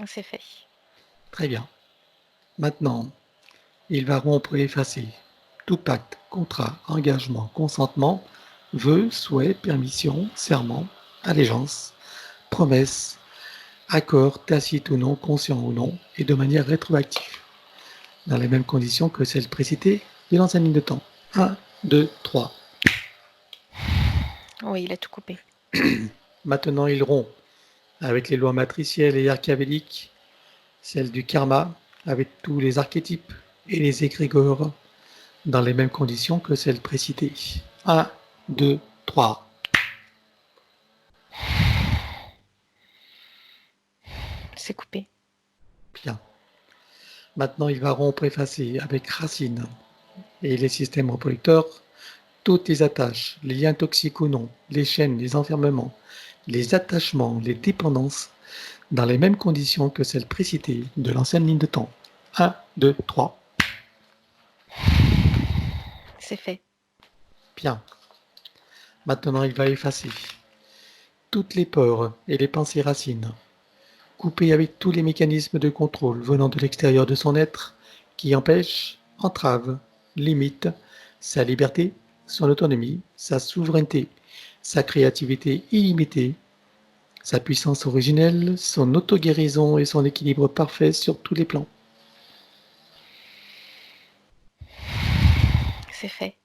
C'est fait. Très bien. Maintenant, il va rompre et effacer tout pacte, contrat, engagement, consentement, vœu, souhait, permission, serment, allégeance, promesse, accord, tacite ou non, conscient ou non, et de manière rétroactive, dans les mêmes conditions que celles précitées de l'ancienne ligne de temps. 1, 2, 3. Oui, il a tout coupé. Maintenant, il rompt avec les lois matricielles et archavéliques, celles du karma, avec tous les archétypes et les égrégores, dans les mêmes conditions que celles précitées. 1, 2, 3. C'est coupé. Bien. Maintenant, il va rompre, effacer avec racine et les systèmes reproducteurs toutes les attaches, les liens toxiques ou non, les chaînes, les enfermements, les attachements, les dépendances, dans les mêmes conditions que celles précitées de l'ancienne ligne de temps. 1, 2, 3. C'est fait. Bien. Maintenant, il va effacer toutes les peurs et les pensées racines, couper avec tous les mécanismes de contrôle venant de l'extérieur de son être qui empêchent, entravent, limitent sa liberté, son autonomie, sa souveraineté, sa créativité illimitée, sa puissance originelle, son auto-guérison et son équilibre parfait sur tous les plans. C'est fait.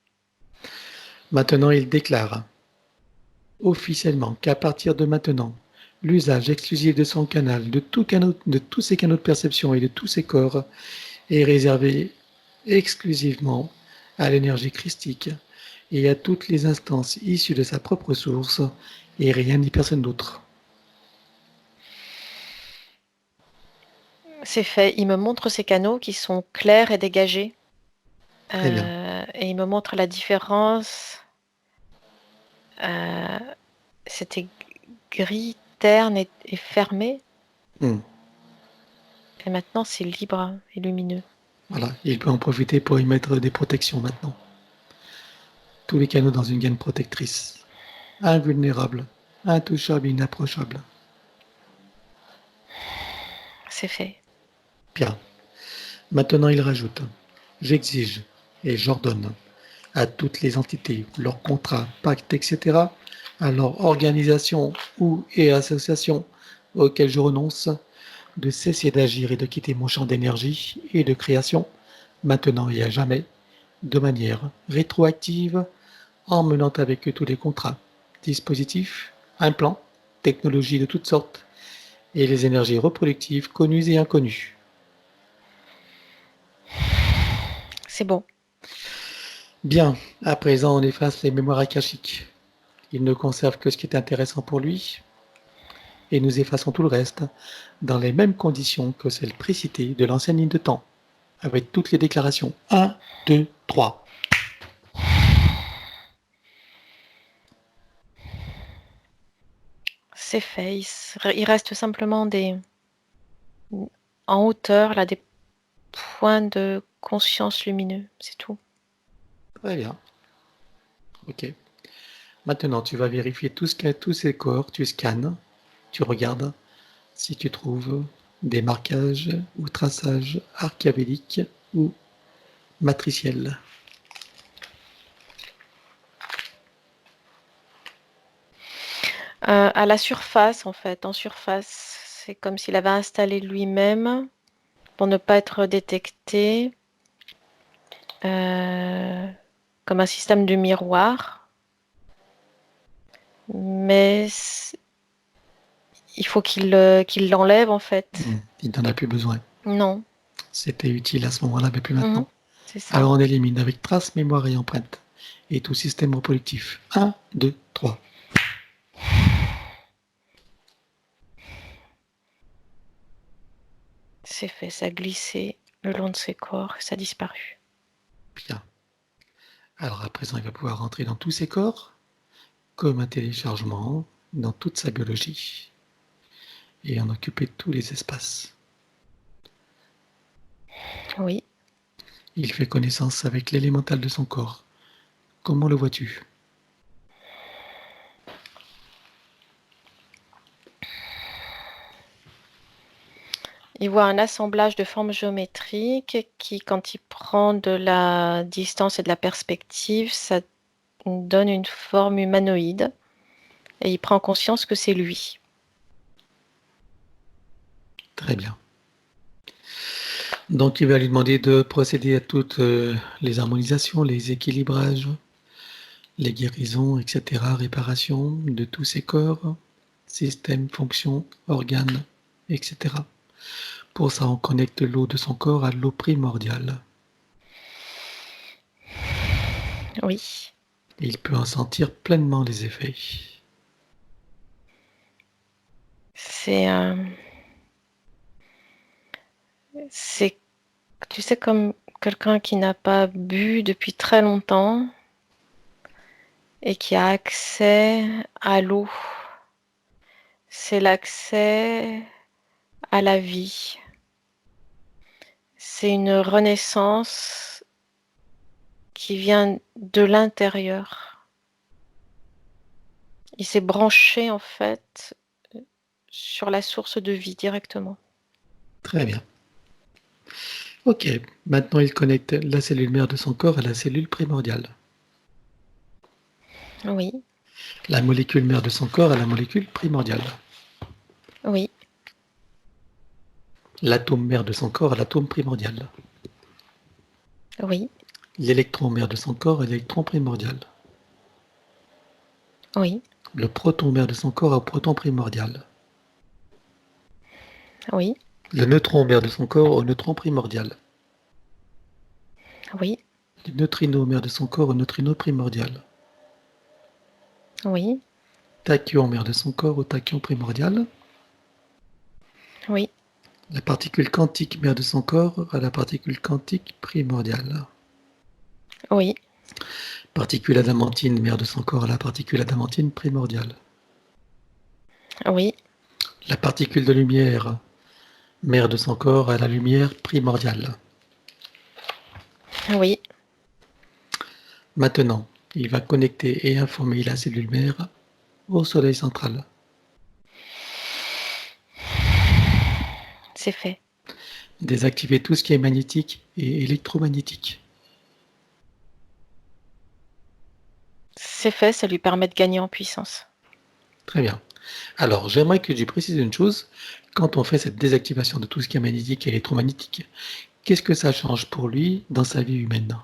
Maintenant, il déclare officiellement qu'à partir de maintenant, l'usage exclusif de son canal, de tous ses canaux de perception et de tous ses corps est réservé exclusivement à l'énergie christique et à toutes les instances issues de sa propre source et rien ni personne d'autre. C'est fait. Il me montre ces canaux qui sont clairs et dégagés. Très bien. Et il me montre la différence. C'était gris, terne et fermé. Hmm. Et maintenant, c'est libre et lumineux. Voilà, il peut en profiter pour y mettre des protections maintenant. Tous les canaux dans une gaine protectrice. Invulnérable, intouchable, inapprochable. C'est fait. Bien. Maintenant, il rajoute j'exige et j'ordonne à toutes les entités, leurs contrats, pactes, etc., à leur organisation ou et association auxquelles je renonce, de cesser d'agir et de quitter mon champ d'énergie et de création, maintenant et à jamais, de manière rétroactive, en menant avec eux tous les contrats, dispositifs, implants, technologies de toutes sortes, et les énergies reproductives connues et inconnues. C'est bon. Bien, à présent on efface les mémoires akashiques. Il ne conserve que ce qui est intéressant pour lui, et nous effaçons tout le reste dans les mêmes conditions que celles précitées de l'ancienne ligne de temps, avec toutes les déclarations. 1, 2, 3. C'est fait. Il reste simplement en hauteur, là, des points de conscience lumineux. C'est tout. Très bien. Ok. Maintenant, tu vas vérifier tous ces corps, tu scannes, tu regardes si tu trouves des marquages ou traçages archavéliques ou matriciels. À la surface, en fait, en surface, c'est comme s'il avait installé lui-même pour ne pas être détecté, comme un système de miroir. Mais il faut qu'il l'enlève en fait. Il n'en a plus besoin. Non. C'était utile à ce moment-là, mais plus maintenant. C'est ça. Alors on élimine avec trace, mémoire et empreinte. Et tout système reproductif. 1, 2, 3. C'est fait, ça a glissé le long de ses corps, ça a disparu. Bien. Alors à présent, il va pouvoir rentrer dans tous ses corps, comme un téléchargement, dans toute sa biologie, et en occuper tous les espaces. Oui. Il fait connaissance avec l'élémental de son corps. Comment le vois-tu? Il voit un assemblage de formes géométriques qui, quand il prend de la distance et de la perspective, ça donne une forme humanoïde. Et il prend conscience que c'est lui. Très bien. Donc il va lui demander de procéder à toutes les harmonisations, les équilibrages, les guérisons, etc., réparation de tous ses corps, systèmes, fonctions, organes, etc. Pour ça, on connecte l'eau de son corps à l'eau primordiale. Oui. Il peut en sentir pleinement les effets. C'est, tu sais, comme quelqu'un qui n'a pas bu depuis très longtemps et qui a accès à l'eau. C'est l'accès à la vie. C'est une renaissance qui vient de l'intérieur. Il s'est branché en fait sur la source de vie directement. Très bien. Ok, maintenant il connecte la cellule mère de son corps à la cellule primordiale. Oui. La molécule mère de son corps à la molécule primordiale. Oui. L'atome mère de son corps à l'atome primordial. Oui. L'électron mère de son corps à l'électron primordial. Oui. Le proton mère de son corps au proton primordial. Oui. Le neutron mère de son corps au neutron primordial. Oui. Le neutrino mère de son corps au neutrino primordial. Oui. Tachyon mère de son corps au tachyon primordial. Oui. La particule quantique mère de son corps à la particule quantique primordiale. Oui. Particule adamantine mère de son corps à la particule adamantine primordiale. Oui. La particule de lumière mère de son corps à la lumière primordiale. Oui. Maintenant, il va connecter et informer la cellule mère au soleil central. C'est fait. Désactiver tout ce qui est magnétique et électromagnétique. C'est fait, ça lui permet de gagner en puissance. Très bien. Alors, j'aimerais que tu précises une chose. Quand on fait cette désactivation de tout ce qui est magnétique et électromagnétique, qu'est-ce que ça change pour lui dans sa vie humaine?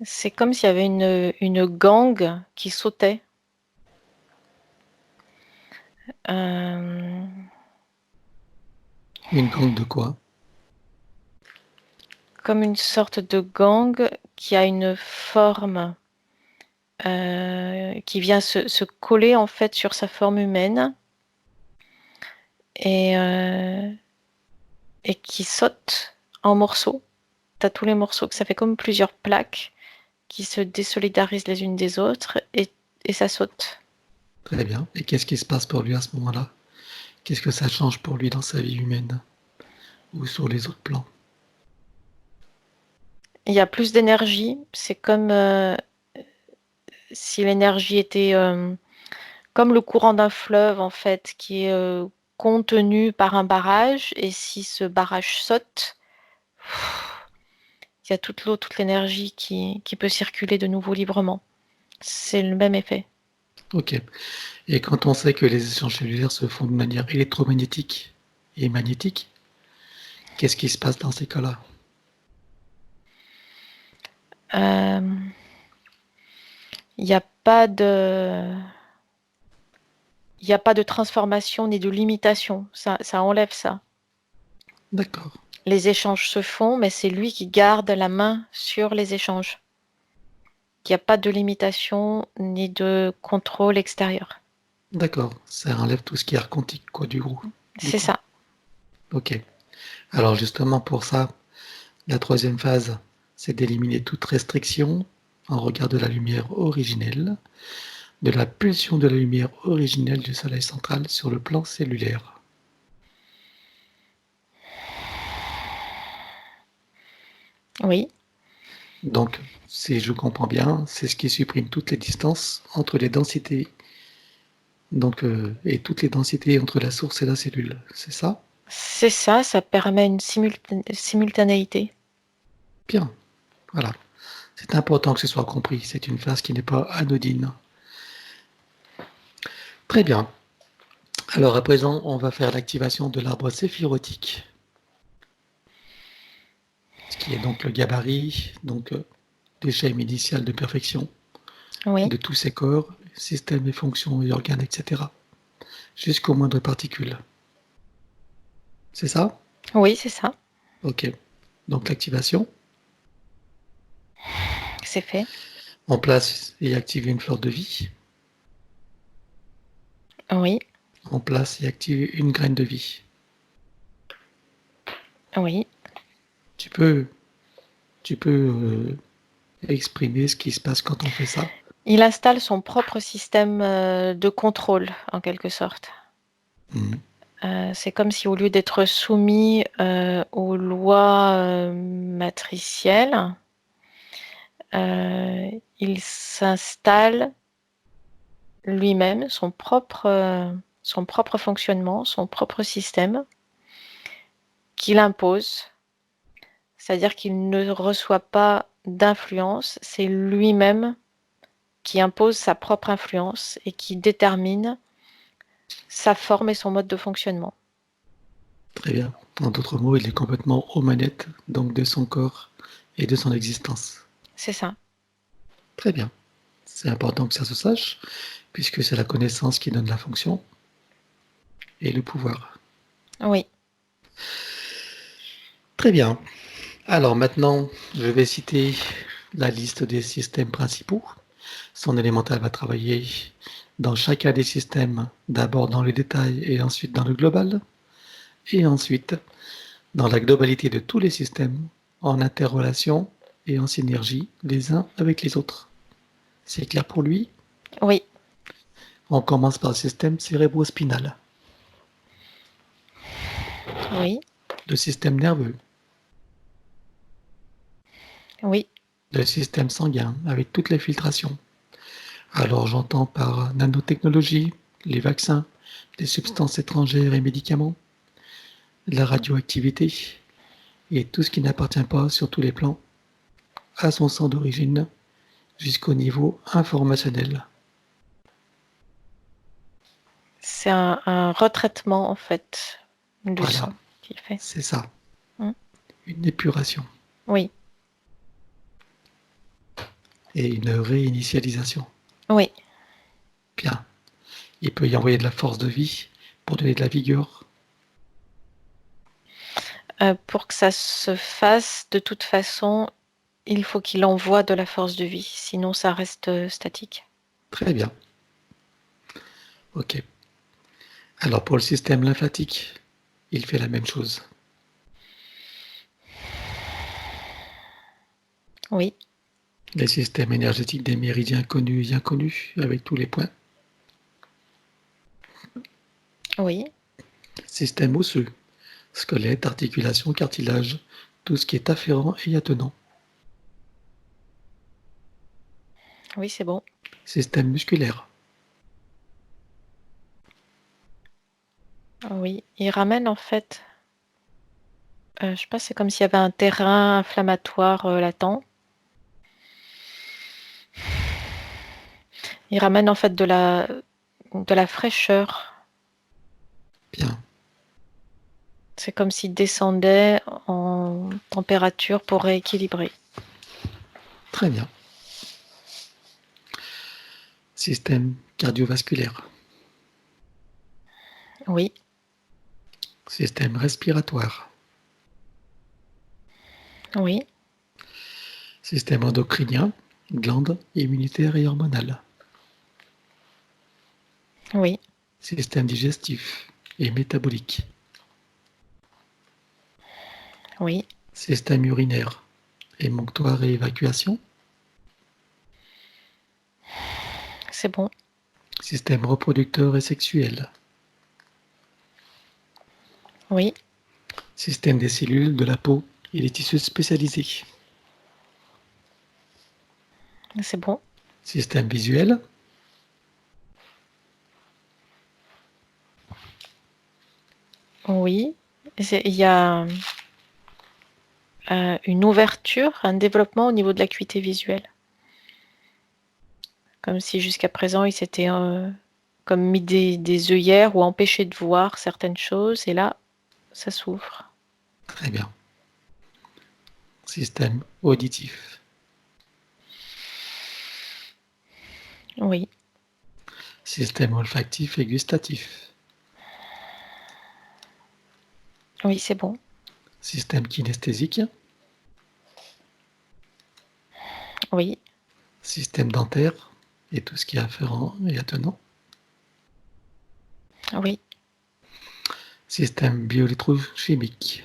C'est comme s'il y avait une gangue qui sautait. Une gangue de quoi? Comme une sorte de gang qui a une forme qui vient se coller en fait sur sa forme humaine et qui saute en morceaux. Tu as tous les morceaux, que ça fait comme plusieurs plaques qui se désolidarisent les unes des autres et ça saute. Très bien. Et qu'est-ce qui se passe pour lui à ce moment-là? Qu'est-ce que ça change pour lui dans sa vie humaine ou sur les autres plans? Il y a plus d'énergie. C'est comme si l'énergie était comme le courant d'un fleuve en fait, qui est contenu par un barrage. Et si ce barrage saute, il y a toute l'eau, toute l'énergie qui peut circuler de nouveau librement. C'est le même effet. Ok. Et quand on sait que les échanges cellulaires se font de manière électromagnétique et magnétique, qu'est-ce qui se passe dans ces cas-là? Il n'y a pas de... Il n'y a pas de transformation ni de limitation. Ça enlève ça. D'accord. Les échanges se font, mais c'est lui qui garde la main sur les échanges. Il n'y a pas de limitation ni de contrôle extérieur. D'accord. Ça enlève tout ce qui est quantique, quoi, du coup. C'est ça. Ok. Alors justement pour ça, la troisième phase, c'est d'éliminer toute restriction en regard de la lumière originelle, de la pulsion de la lumière originelle du soleil central sur le plan cellulaire. Oui, Donc, si je comprends bien, c'est ce qui supprime toutes les distances entre les densités, donc, et toutes les densités entre la source et la cellule, c'est ça? c'est ça. Ça permet une simultanéité. Bien, voilà. C'est important que ce soit compris, c'est une phase qui n'est pas anodine. Très bien. Alors à présent, on va faire l'activation de l'arbre séphirotique, ce qui est donc le gabarit, donc l'échelle initiale de perfection Oui, de tous ces corps, systèmes et fonctions et organes, etc. Jusqu'aux moindres particules. C'est ça? oui, c'est ça. Ok. Donc l'activation. C'est fait. On place et active une fleur de vie. Oui, On place et active une graine de vie. oui. Tu peux, tu peux exprimer ce qui se passe quand on fait ça? Il installe son propre système de contrôle, en quelque sorte. Mhm. C'est comme si au lieu d'être soumis aux lois matricielles, il s'installe lui-même son propre fonctionnement, son propre système qu'il impose. C'est-à-dire qu'il ne reçoit pas d'influence, c'est lui-même qui impose sa propre influence et qui détermine sa forme et son mode de fonctionnement. Très bien. En d'autres mots, il est complètement aux manettes, donc de son corps et de son existence. C'est ça. Très bien. C'est important que ça se sache, puisque c'est la connaissance qui donne la fonction et le pouvoir. Oui. Très bien. Alors maintenant, je vais citer la liste des systèmes principaux. Son élémental va travailler dans chacun des systèmes, d'abord dans le détail et ensuite dans le global, et ensuite dans la globalité de tous les systèmes, en interrelation et en synergie les uns avec les autres. C'est clair pour lui? Oui. On commence par le système cérébrospinal, Oui. le système nerveux, Oui. le système sanguin avec toutes les filtrations. Alors j'entends par nanotechnologie, les vaccins, les substances étrangères et médicaments, la radioactivité et tout ce qui n'appartient pas sur tous les plans à son sang d'origine jusqu'au niveau informationnel. C'est un retraitement, en fait, du Voilà, sang qu'il fait. c'est ça, Mm. une épuration Oui. et une réinitialisation. Oui. Bien, il peut y envoyer de la force de vie pour donner de la vigueur. Pour que ça se fasse, de toute façon, il faut qu'il envoie de la force de vie, sinon ça reste statique. Très bien, ok. Alors pour le système lymphatique, il fait la même chose. Oui. Les systèmes énergétiques des méridiens connus et inconnus, avec tous les points. Oui. Système osseux, squelette, articulation, cartilage, tout ce qui est afférent et attenant. Oui, c'est bon. Système musculaire, Oui. Il ramène, en fait, je sais pas, c'est comme s'il y avait un terrain inflammatoire latent. Il ramène, en fait, de la fraîcheur. bien, C'est comme s'il descendait en température pour rééquilibrer. Très bien. Système cardiovasculaire. Oui, Système respiratoire. oui, Système endocrinien, glandes immunitaires et hormonales. oui, Système digestif et métabolique. oui, Système urinaire, émonctoire et évacuation. c'est bon. Système reproducteur et sexuel. Oui, Système des cellules, de la peau et des tissus spécialisés. c'est bon. Système visuel. Oui. Il y a une ouverture, un développement au niveau de l'acuité visuelle. Comme si jusqu'à présent, il s'était comme mis des œillères ou empêché de voir certaines choses, et là, ça s'ouvre. Très bien. Système auditif. Oui, Système olfactif et gustatif. oui, c'est bon. Système kinesthésique. Oui, Système dentaire et tout ce qui est afférent et attenant. oui, Système bioélectrochimique.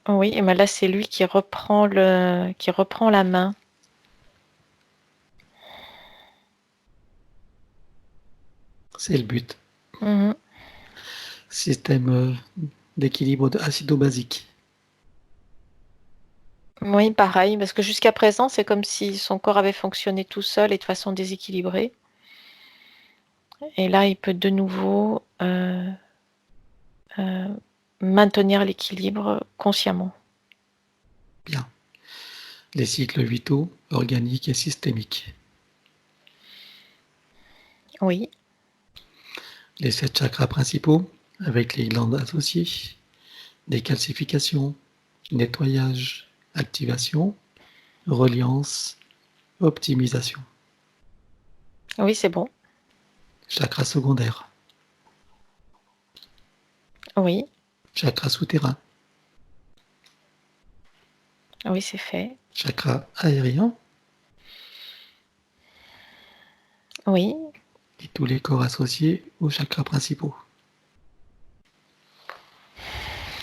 oui. Et ben là, c'est lui qui reprend la main. C'est le but. Mhm. Système d'équilibre acido-basique. Oui, pareil, parce que jusqu'à présent, c'est comme si son corps avait fonctionné tout seul et de façon déséquilibrée. Et là, il peut de nouveau maintenir l'équilibre consciemment. Bien. Les cycles vitaux, organiques et systémiques. Oui, Les 7 chakras principaux, avec les glandes associées. Décalcification, nettoyage, activation, reliance, optimisation. oui, c'est bon. Chakra secondaire, Oui, chakra souterrain, oui, c'est fait. chakra aérien Oui, et tous les corps associés aux chakras principaux.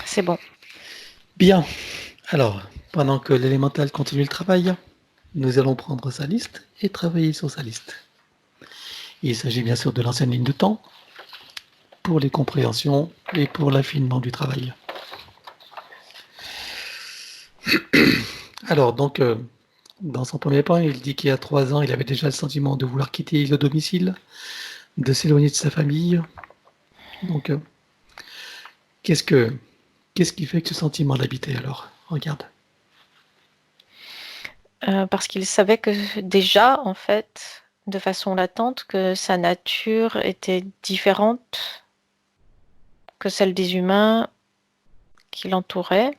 c'est bon. Bien. Alors, pendant que l'élémental continue le travail, nous allons prendre sa liste et travailler sur sa liste. Il s'agit bien sûr de l'ancienne ligne de temps pour les compréhensions et pour l'affinement du travail. Alors, donc, dans son premier point, il dit qu'il y a 3 ans, il avait déjà le sentiment de vouloir quitter le domicile, de s'éloigner de sa famille. Donc, qu'est-ce qui fait que ce sentiment l'habitait alors? Regarde. Parce qu'il savait que déjà, en fait, de façon latente, que sa nature était différente que celle des humains qui l'entouraient.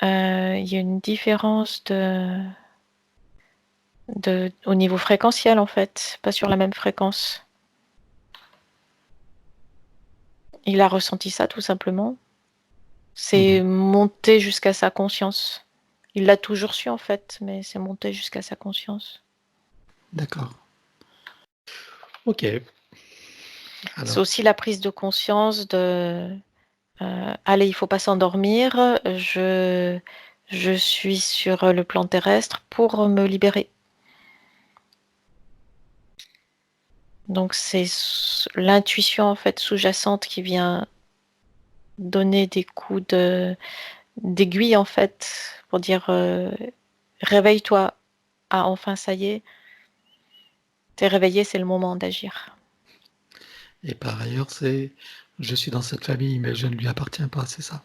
Il y a une différence au niveau fréquentiel, en fait, pas sur la même fréquence. Il a ressenti ça tout simplement. C'est monté jusqu'à sa conscience. Il l'a toujours su en fait, mais c'est monté jusqu'à sa conscience. D'accord. Ok. C'est Alors, aussi la prise de conscience de allez, il faut pas s'endormir, je suis sur le plan terrestre pour me libérer. Donc c'est l'intuition en fait sous-jacente qui vient donner des coups d'aiguille en fait pour dire réveille-toi. Ah enfin ça y est, t'es réveillé, c'est le moment d'agir. et par ailleurs, c'est je suis dans cette famille, mais je ne lui appartiens pas, c'est ça?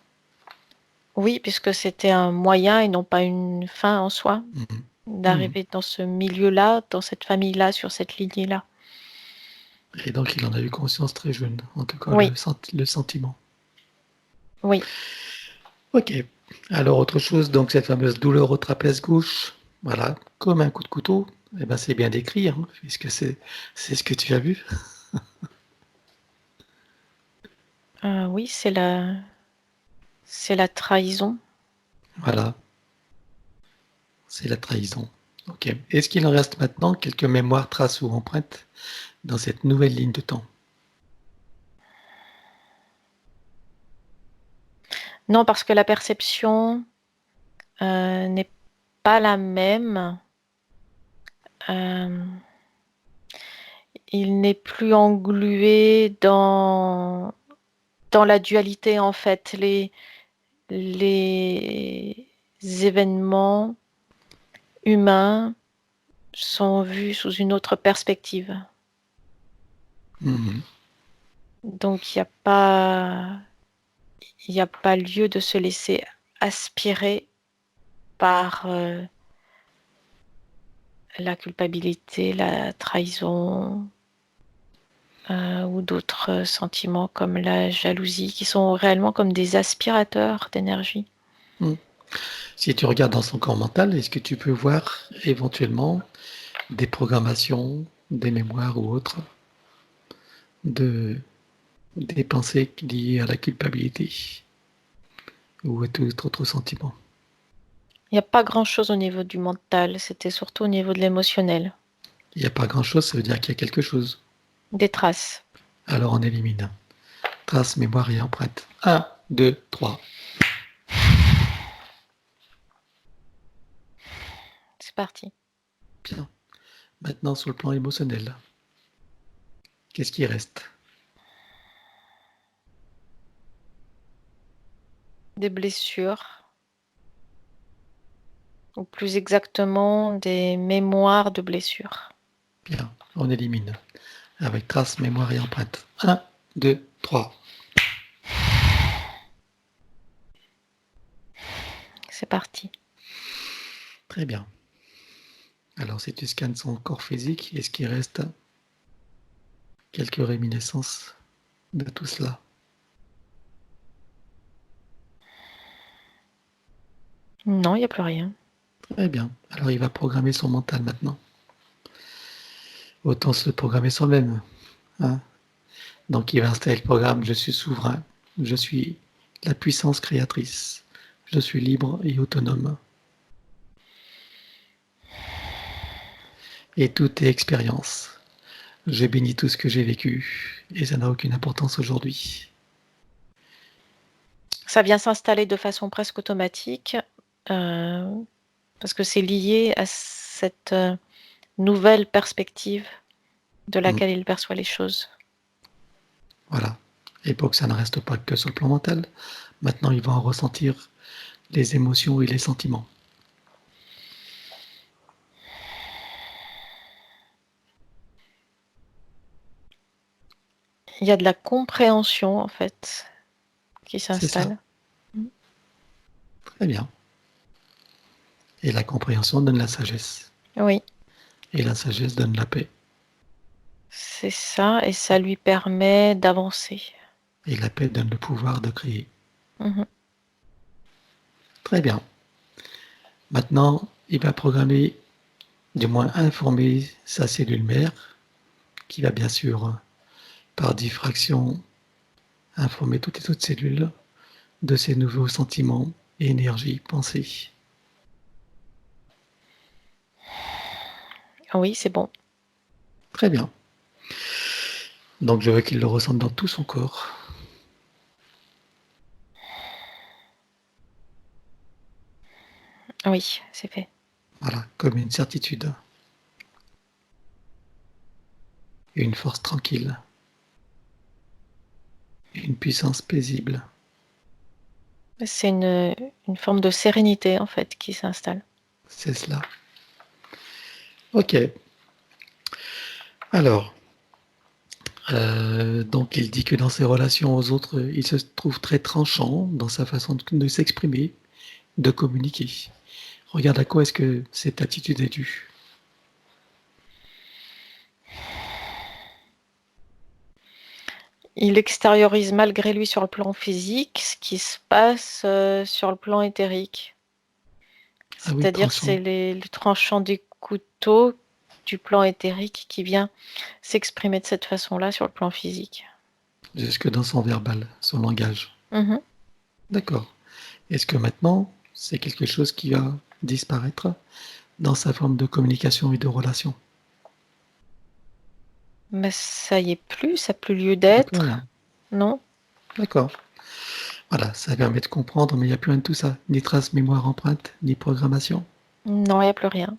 Oui, puisque c'était un moyen et non pas une fin en soi, Mhm. d'arriver dans ce milieu-là, dans cette famille-là, sur cette lignée-là. Et donc, il en a eu conscience très jeune, en tout cas, Oui, le sentiment. oui. Ok. Alors, autre chose, donc cette fameuse douleur au trapèze gauche, voilà, comme un coup de couteau, eh ben, c'est bien décrit, hein, puisque c'est ce que tu as vu. Oui, c'est la trahison. Voilà, c'est la trahison. Ok. Est-ce qu'il en reste maintenant quelques mémoires, traces ou empreintes dans cette nouvelle ligne de temps? Non, parce que la perception n'est pas la même. Euh, il n'est plus englué dans la dualité, en fait. Les événements humains sont vus sous une autre perspective. Mhm. Donc, il n'y a pas lieu de se laisser aspirer par la culpabilité, la trahison ou d'autres sentiments comme la jalousie qui sont réellement comme des aspirateurs d'énergie. Mhm. Si tu regardes dans son corps mental, est-ce que tu peux voir éventuellement des programmations, des mémoires ou autres, de, des pensées liées à la culpabilité ou à tout autre sentiment? Il n'y a pas grand-chose au niveau du mental, c'était surtout au niveau de l'émotionnel. Il n'y a pas grand-chose, ça veut dire qu'il y a quelque chose. Des traces. Alors on élimine. Trace, mémoire et empreinte. Un, 2, 3. C'est parti. Bien. Maintenant, sur le plan émotionnel, qu'est-ce qui reste? Des blessures, ou plus exactement des mémoires de blessures. Bien, on élimine. Avec trace, mémoire et empreinte. Un, 2, 3. C'est parti. Très bien. Alors, si tu scannes son corps physique, est-ce qu'il reste quelques réminiscences de tout cela? Non, il n'y a plus rien. Très bien. Alors, il va programmer son mental maintenant. Autant se programmer soi-même. Hein. Donc, il va installer le programme Je suis souverain. Je suis la puissance créatrice. Je suis libre et autonome. Et tout est expérience. Je bénis tout ce que j'ai vécu et ça n'a aucune importance aujourd'hui. Ça vient s'installer de façon presque automatique parce que c'est lié à cette nouvelle perspective de laquelle il perçoit les choses. Voilà. Et pour que ça ne reste pas que sur le plan mental, maintenant il va en ressentir les émotions et les sentiments. Il y a de la compréhension en fait qui C'est ça. s'installe. Très bien. Et la compréhension donne la sagesse. Oui, Et la sagesse donne la paix. c'est ça et ça lui permet d'avancer. Et la paix donne le pouvoir de créer. Mhm. Très bien. Maintenant, il va programmer, du moins informer sa cellule mère, qui va bien sûr, par diffraction, informer toutes les autres cellules de ces nouveaux sentiments, énergie, pensée. Oui, c'est bon. Très bien. Donc je veux qu'il le ressente dans tout son corps. Oui, c'est fait. Voilà, comme une certitude. Une force tranquille. Une puissance paisible. C'est une forme de sérénité en fait qui s'installe. C'est cela. Ok. Alors, donc il dit que dans ses relations aux autres, il se trouve très tranchant dans sa façon de s'exprimer, de communiquer. Regarde à quoi est-ce que cette attitude est due. il extériorise malgré lui sur le plan physique ce qui se passe sur le plan éthérique. Ah oui, C'est-à-dire que c'est le tranchant du couteau du plan éthérique qui vient s'exprimer de cette façon-là sur le plan physique. jusque dans son verbal, son langage. Mhm. D'accord. Est-ce que maintenant, c'est quelque chose qui va disparaître dans sa forme de communication et de relation? Mais ça y est plus, ça n'a plus lieu Il n'y a plus d'être, rien. non? D'accord. Voilà, ça permet de comprendre, mais il n'y a plus rien de tout ça. Ni trace, mémoire, empreinte, ni programmation. Non, il n'y a plus rien.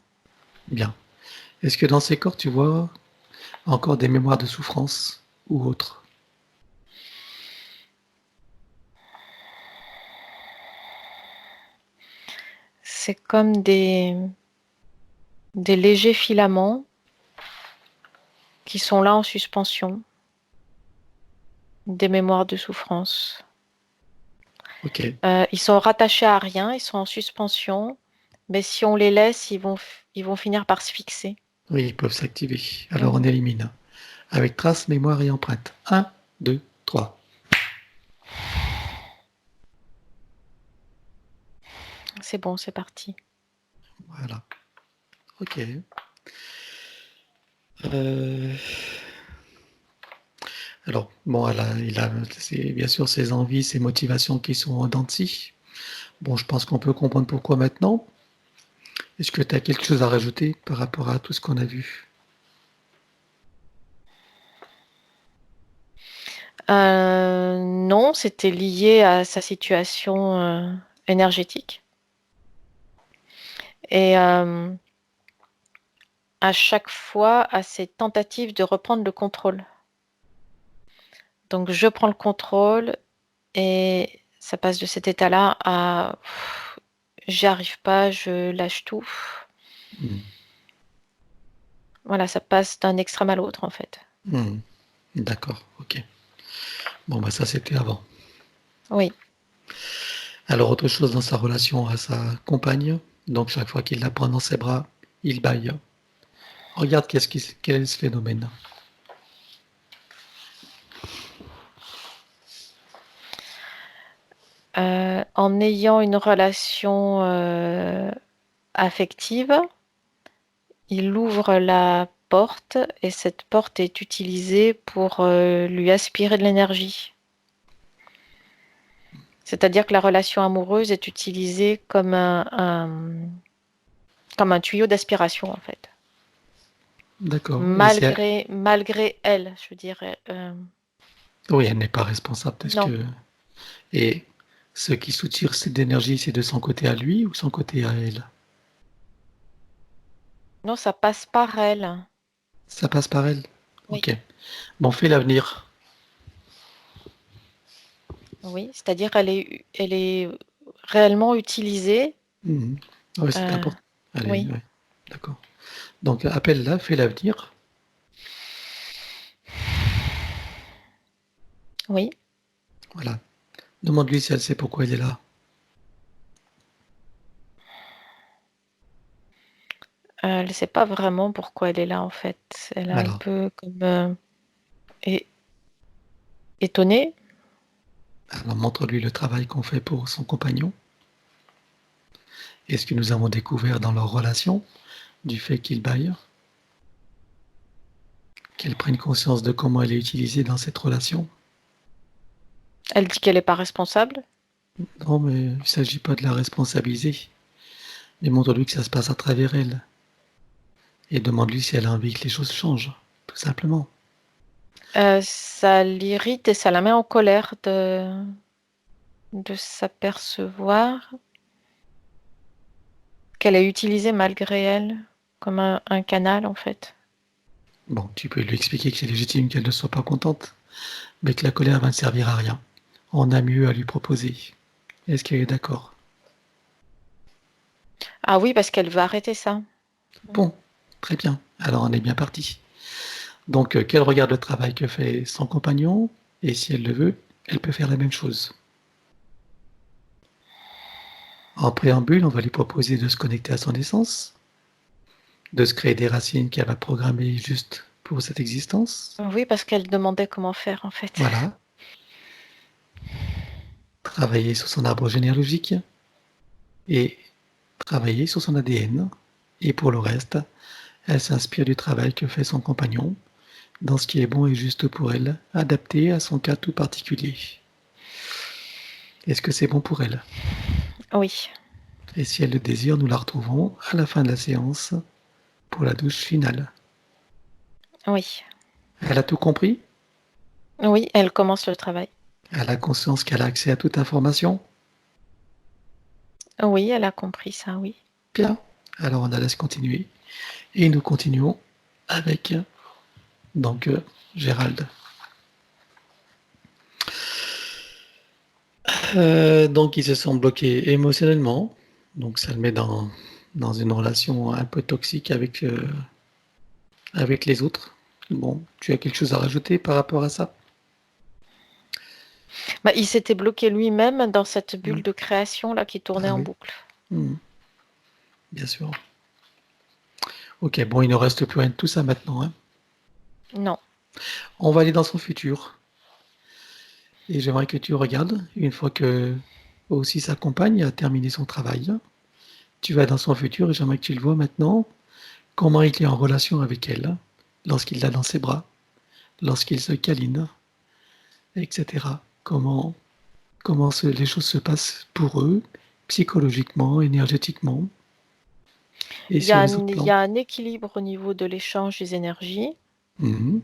Bien. Est-ce que dans ces corps, tu vois encore des mémoires de souffrance ou autres? C'est comme des légers filaments qui sont là en suspension, des mémoires de souffrance. Ok. Ils sont rattachés à rien, ils sont en suspension, mais si on les laisse, ils vont finir par se fixer. Oui, ils peuvent s'activer. Alors on élimine. Avec trace, mémoire et empreinte. 1, 2, 3. C'est bon, c'est parti. Voilà. Ok. Euh, Alors, bon, il a bien sûr ses envies, ses motivations qui sont en dents de scie. Bon, je pense qu'on peut comprendre pourquoi maintenant. Est-ce que tu as quelque chose à rajouter par rapport à tout ce qu'on a vu? Non, c'était lié à sa situation énergétique. Et à chaque fois, à ses tentatives de reprendre le contrôle. Donc, je prends le contrôle et ça passe de cet état-là à j'y arrive pas, je lâche tout. Voilà, ça passe d'un extrême à l'autre en fait. D'accord, ok. Bon, bah ça c'était avant. Oui. Alors, autre chose dans sa relation à sa compagne, donc chaque fois qu'il la prend dans ses bras, il bâille. Regarde quel est ce phénomène. En ayant une relation affective, il ouvre la porte et cette porte est utilisée pour lui aspirer de l'énergie. C'est-à-dire que la relation amoureuse est utilisée comme comme un tuyau d'aspiration en fait. D'accord. Malgré elle, je dirais. Oui, elle n'est pas responsable de ce Non, que. Et ce qui soutire cette énergie, c'est de son côté à lui ou son côté à elle? non, ça passe par elle. Ça passe par elle? Oui, Ok. Bon, fais l'avenir. oui. C'est-à-dire elle est réellement utilisée. Oui, c'est euh, important. Allez, oui, ouais. D'accord. Donc, appelle-la, fais l'avenir. oui. Voilà. Demande-lui si elle sait pourquoi elle est là. Elle ne sait pas vraiment pourquoi elle est là en fait. Elle est un Alors, peu comme é- étonnée. alors montre-lui le travail qu'on fait pour son compagnon et ce que nous avons découvert dans leur relation, du fait qu'il baille, qu'elle prenne conscience de comment elle est utilisée dans cette relation. Elle dit qu'elle n'est pas responsable. Non, mais il ne s'agit pas de la responsabiliser, mais montre-lui que ça se passe à travers elle. Et demande-lui si elle a envie que les choses changent, tout simplement. Ça l'irrite et ça la met en colère de s'apercevoir qu'elle est utilisée malgré elle comme un canal en fait. Bon, tu peux lui expliquer que c'est légitime qu'elle ne soit pas contente, mais que la colère va ne servir à rien. On a mieux à lui proposer. Est-ce qu'elle est d'accord? Ah oui, parce qu'elle veut arrêter ça. Bon, très bien. Alors on est bien parti. Donc, qu'elle regarde le travail que fait son compagnon, et si elle le veut, elle peut faire la même chose. En préambule, on va lui proposer de se connecter à son essence, de se créer des racines qu'elle va programmer juste pour cette existence. Oui, parce qu'elle demandait comment faire en fait. Voilà. Travailler sur son arbre généalogique et travailler sur son ADN. Et pour le reste, elle s'inspire du travail que fait son compagnon dans ce qui est bon et juste pour elle, adapté à son cas tout particulier. Est-ce que c'est bon pour elle? Oui, Et si elle le désire, nous la retrouvons à la fin de la séance pour la douche finale. oui, Elle a tout compris? oui, elle commence le travail. Elle a conscience qu'elle a accès à toute information? Oui, elle a compris ça, oui. Bien. Alors on la laisse continuer. Et nous continuons avec donc Gérald. Donc ils se sont bloqués émotionnellement. Donc ça le met dans une relation un peu toxique avec les autres. Bon, tu as quelque chose à rajouter par rapport à ça? Bah, il s'était bloqué lui-même dans cette bulle Mm. de création là qui tournait Ah en oui, boucle. mm, bien sûr. Ok, bon, il ne reste plus rien de tout ça maintenant, hein. Non. On va aller dans son futur. Et j'aimerais que tu regardes, une fois que aussi sa compagne a terminé son travail, tu vas dans son futur et j'aimerais que tu le vois maintenant, comment il est en relation avec elle, lorsqu'il l'a dans ses bras, lorsqu'il se câline, etc. Les choses se passent pour eux, psychologiquement, énergétiquement, et Il y sur a les autres un, il y plans. a un équilibre au niveau de l'échange des énergies, Mhm.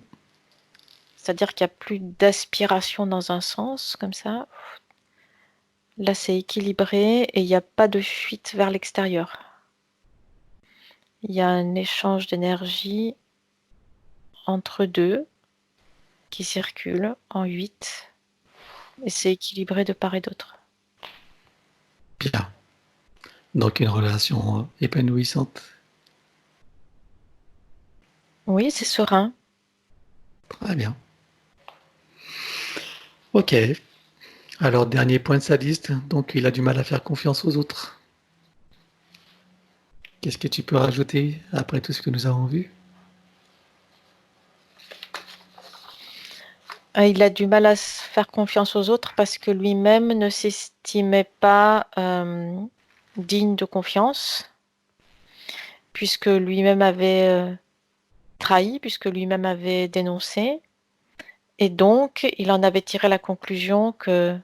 c'est-à-dire qu'il n'y a plus d'aspiration dans un sens comme ça. Là, c'est équilibré et il n'y a pas de fuite vers l'extérieur. Il y a un échange d'énergie entre deux qui circule en 8 et c'est équilibré de part et d'autre. Bien. Donc une relation épanouissante. Oui, c'est serein. Très bien. Ok. Alors, dernier point de sa liste. Donc, il a du mal à faire confiance aux autres. Qu'est-ce que tu peux rajouter après tout ce que nous avons vu? Il a du mal à se faire confiance aux autres parce que lui-même ne s'estimait pas digne de confiance, puisque lui-même avait trahi, puisque lui-même avait dénoncé. Et donc, il en avait tiré la conclusion que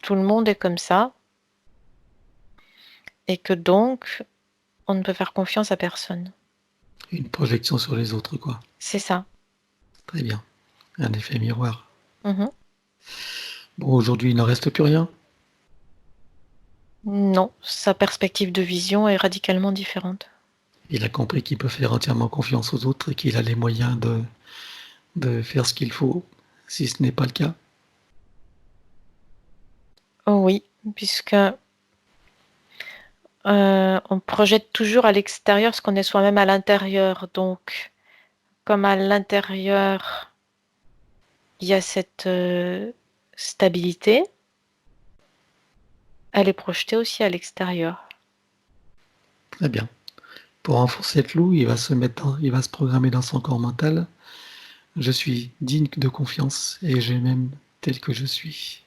tout le monde est comme ça et que donc, on ne peut faire confiance à personne. Une projection sur les autres, quoi. C'est ça. Très bien. Un effet miroir. Mhm. Bon, aujourd'hui, il n'en reste plus rien. Non, sa perspective de vision est radicalement différente. Il a compris qu'il peut faire entièrement confiance aux autres et qu'il a les moyens de faire ce qu'il faut, si ce n'est pas le cas. Oh oui, puisque on projette toujours à l'extérieur ce qu'on est soi-même à l'intérieur. Donc, comme à l'intérieur, il y a cette stabilité, elle est projetée aussi à l'extérieur. Très bien. Pour enfoncer le clou, il va se programmer dans son corps mental. Je suis digne de confiance et je m'aime tel que je suis.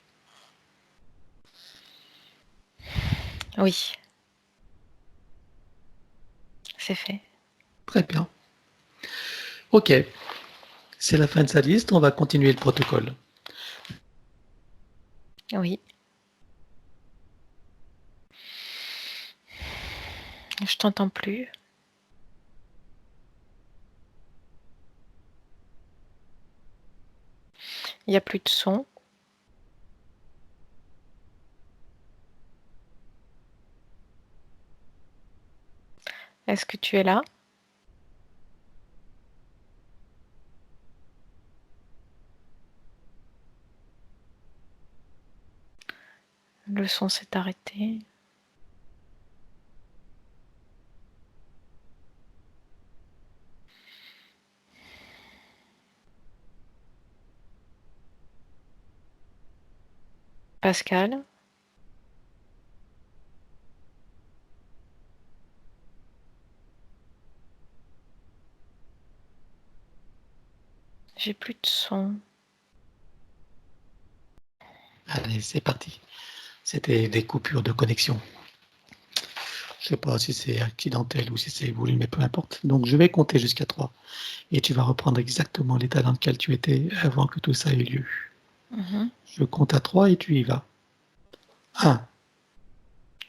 Oui, c'est fait. Très bien. Ok, c'est la fin de sa liste. On va continuer le protocole. Oui. Je t'entends plus. Il n'y a plus de son. Est-ce que tu es là? Le son s'est arrêté. Pascal? J'ai plus de son. Allez, c'est parti. C'était des coupures de connexion. Je sais pas si c'est accidentel ou si c'est voulu, mais peu importe. Donc, je vais compter jusqu'à 3. Et tu vas reprendre exactement l'état dans lequel tu étais avant que tout ça ait lieu. Mhm. Je compte à 3 et tu y vas. 1,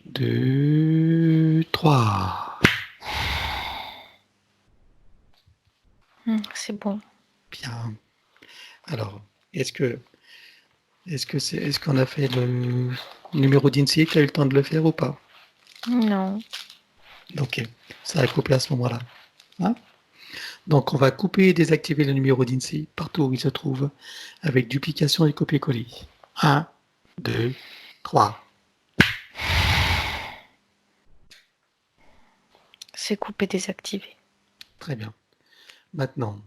2, 3. C'est bon. Bien. Alors, est-ce qu'on a fait le numéro d'INSEE? Tu as eu le temps de le faire ou pas? Non. Ok, ça a coupé à ce moment-là. Hein? Donc, on va couper et désactiver le numéro d'INSEE partout où il se trouve avec duplication et copier-coller. 1, 2, 3. C'est coupé, désactivé. Très bien. Maintenant,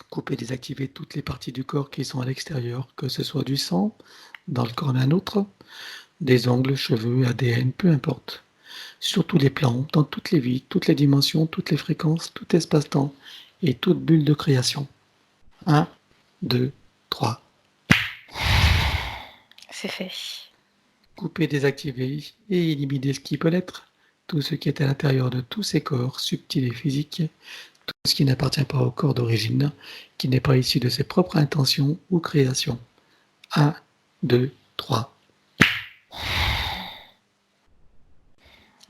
couper et désactiver toutes les parties du corps qui sont à l'extérieur, que ce soit du sang, dans le corps d'un autre, des ongles, cheveux, ADN, peu importe. Sur tous les plans, dans toutes les vies, toutes les dimensions, toutes les fréquences, tout espace-temps et toute bulle de création. 1, 2, 3. C'est fait. Couper, désactiver et éliminer ce qui peut l'être, tout ce qui est à l'intérieur de tous ces corps, subtils et physiques, tout ce qui n'appartient pas au corps d'origine, qui n'est pas issu de ses propres intentions ou créations. 1, 2, 3.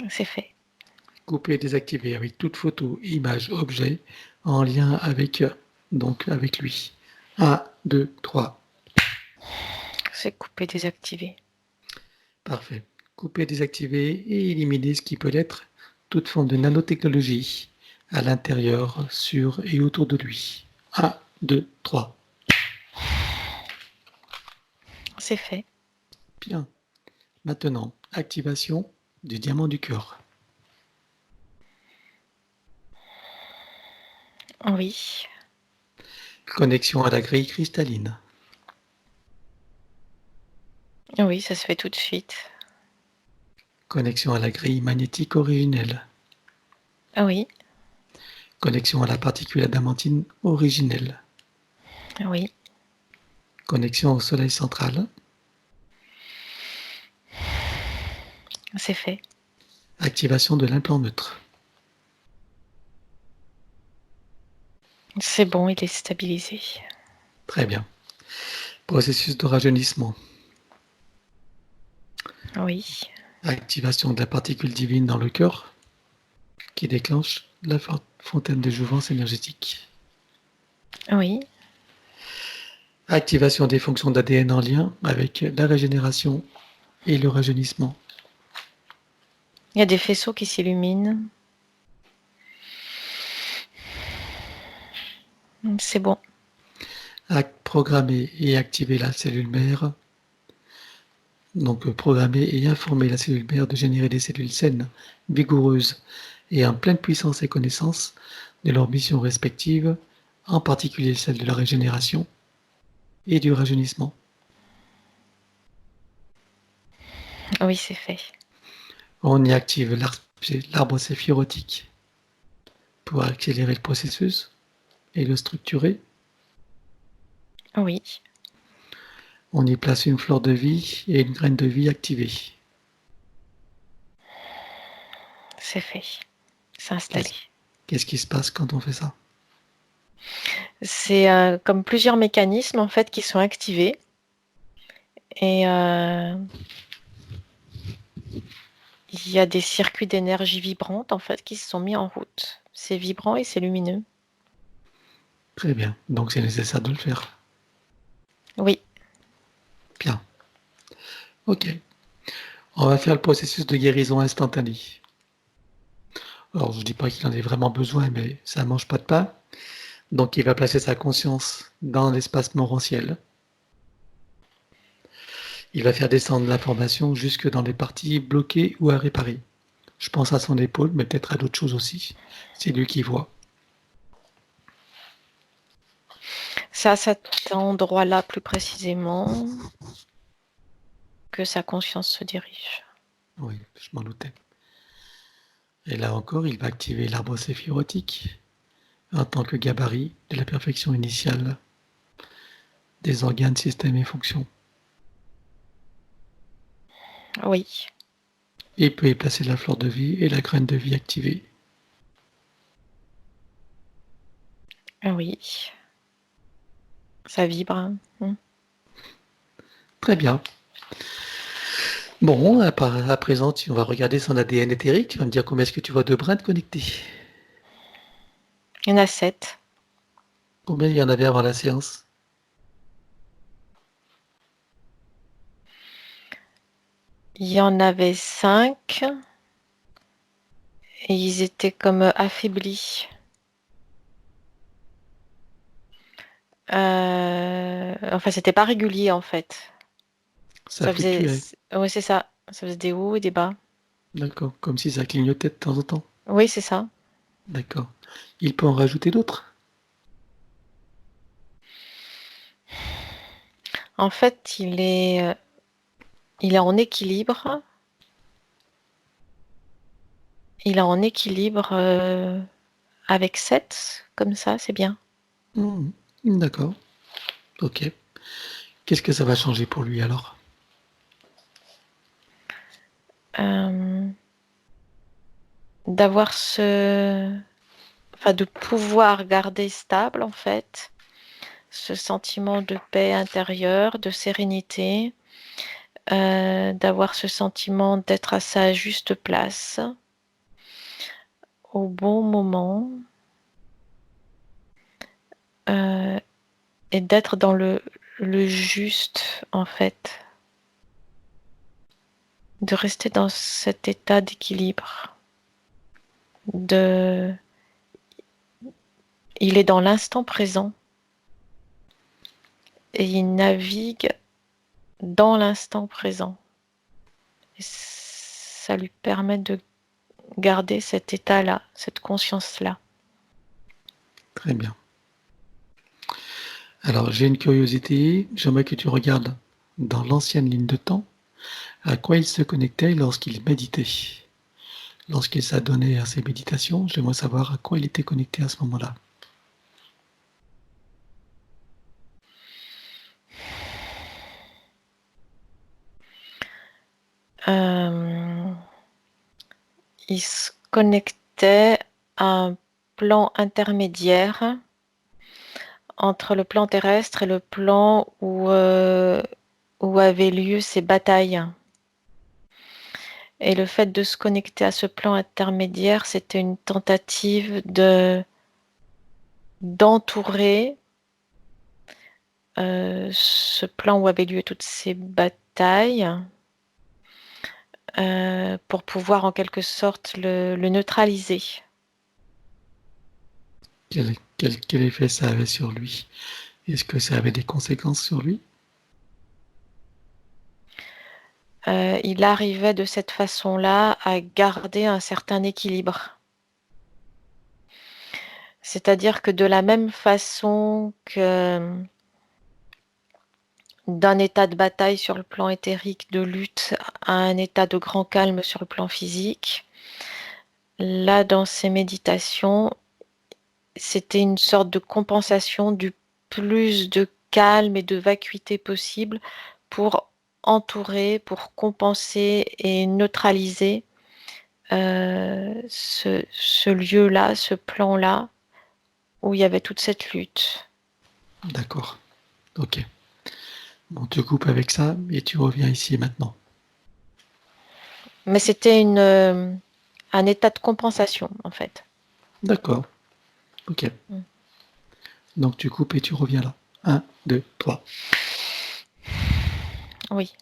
C'est fait. Couper et désactiver avec toute photo, image, objet en lien avec, avec lui. 1, 2, 3. C'est coupé, désactivé. Parfait. Couper, désactiver et éliminer ce qui peut l'être, toute forme de nanotechnologie à l'intérieur, sur et autour de lui. 1, 2, 3. C'est fait. Bien. Maintenant, activation du diamant du cœur. Oui. Connexion à la grille cristalline. Oui, ça se fait tout de suite. Connexion à la grille magnétique originelle. Oui. Connexion à la particule adamantine originelle. Oui. Connexion au soleil central. C'est fait. Activation de l'implant neutre. C'est bon, il est stabilisé. Très bien. Processus de rajeunissement. Oui. Activation de la particule divine dans le cœur qui déclenche la fontaine de jouvence énergétique. Oui. Activation des fonctions d'ADN en lien avec la régénération et le rajeunissement. Il y a des faisceaux qui s'illuminent. C'est bon. Programmer et activer la cellule mère. Donc programmer et informer la cellule mère de générer des cellules saines, vigoureuses et en pleine puissance et connaissance de leurs missions respectives, en particulier celle de la régénération et du rajeunissement. Oui, c'est fait. On y active l'arbre séphirotique pour accélérer le processus et le structurer. Oui. On y place une fleur de vie et une graine de vie activée. C'est fait. C'est installé. Qu'est-ce qui se passe quand on fait ça? C'est comme plusieurs mécanismes en fait qui sont activés. Et il y a des circuits d'énergie vibrante en fait qui se sont mis en route. C'est vibrant et c'est lumineux. Très bien, donc c'est nécessaire de le faire. Oui. Bien. Ok. On va faire le processus de guérison instantanée. Alors, je ne dis pas qu'il en ait vraiment besoin, mais ça ne mange pas de pain. Donc, il va placer sa conscience dans l'espace morantiel. Il va faire descendre l'information jusque dans les parties bloquées ou à réparer. Je pense à son épaule, mais peut-être à d'autres choses aussi. C'est lui qui voit. C'est à cet endroit-là plus précisément que sa conscience se dirige. Oui, je m'en doutais. Et là encore, il va activer l'arbre séphirotique en tant que gabarit de la perfection initiale des organes, systèmes et fonctions. Oui, Et peut y placer la fleur de vie et la graine de vie activée. oui. Ça vibre. Hein. Très bien. Bon, à présent, on va regarder son ADN éthérique. Tu vas me dire combien est-ce que tu vois de brins connectés. Il y en a 7. Combien il y en avait avant la séance? Il y en avait 5 et ils étaient comme affaiblis. Enfin, c'était pas régulier en fait. Ça fluctuait. Oui, c'est ça. Ça faisait des hauts et des bas. D'accord. Comme si ça clignotait de temps en temps. Oui, c'est ça. D'accord. Il peut en rajouter d'autres? En fait, il est en équilibre. Il est en équilibre avec 7, comme ça, c'est bien. D'accord. Ok. Qu'est-ce que ça va changer pour lui alors? D'avoir de pouvoir garder stable en fait ce sentiment de paix intérieure, de sérénité, d'avoir ce sentiment d'être à sa juste place au bon moment et d'être dans le juste en fait, de rester dans cet état d'équilibre, de il est dans l'instant présent et il navigue dans l'instant présent. Et ça lui permet de garder cet état-là, cette conscience-là. Très bien. Alors, j'ai une curiosité. J'aimerais que tu regardes dans l'ancienne ligne de temps à quoi il se connectait lorsqu'il méditait. Lorsqu'il s'adonnait à ses méditations, j'aimerais savoir à quoi il était connecté à ce moment-là. Il se connectait à un plan intermédiaire entre le plan terrestre et le plan où avaient lieu ces batailles. Et le fait de se connecter à ce plan intermédiaire, c'était une tentative d'entourer ce plan où avaient lieu toutes ces batailles pour pouvoir en quelque sorte le neutraliser. Quel effet ça avait sur lui? Est-ce que ça avait des conséquences sur lui? Il arrivait de cette façon-là à garder un certain équilibre. C'est-à-dire que de la même façon que d'un état de bataille sur le plan éthérique, de lutte, à un état de grand calme sur le plan physique, là, dans ces méditations, c'était une sorte de compensation du plus de calme et de vacuité possible pour entourer, pour compenser et neutraliser ce lieu-là, ce plan-là, où il y avait toute cette lutte. D'accord. Ok. Bon, tu coupes avec ça et tu reviens ici maintenant. Mais c'était un état de compensation, en fait. D'accord. Ok. Donc tu coupes et tu reviens là. 1, 2, 3. Oui.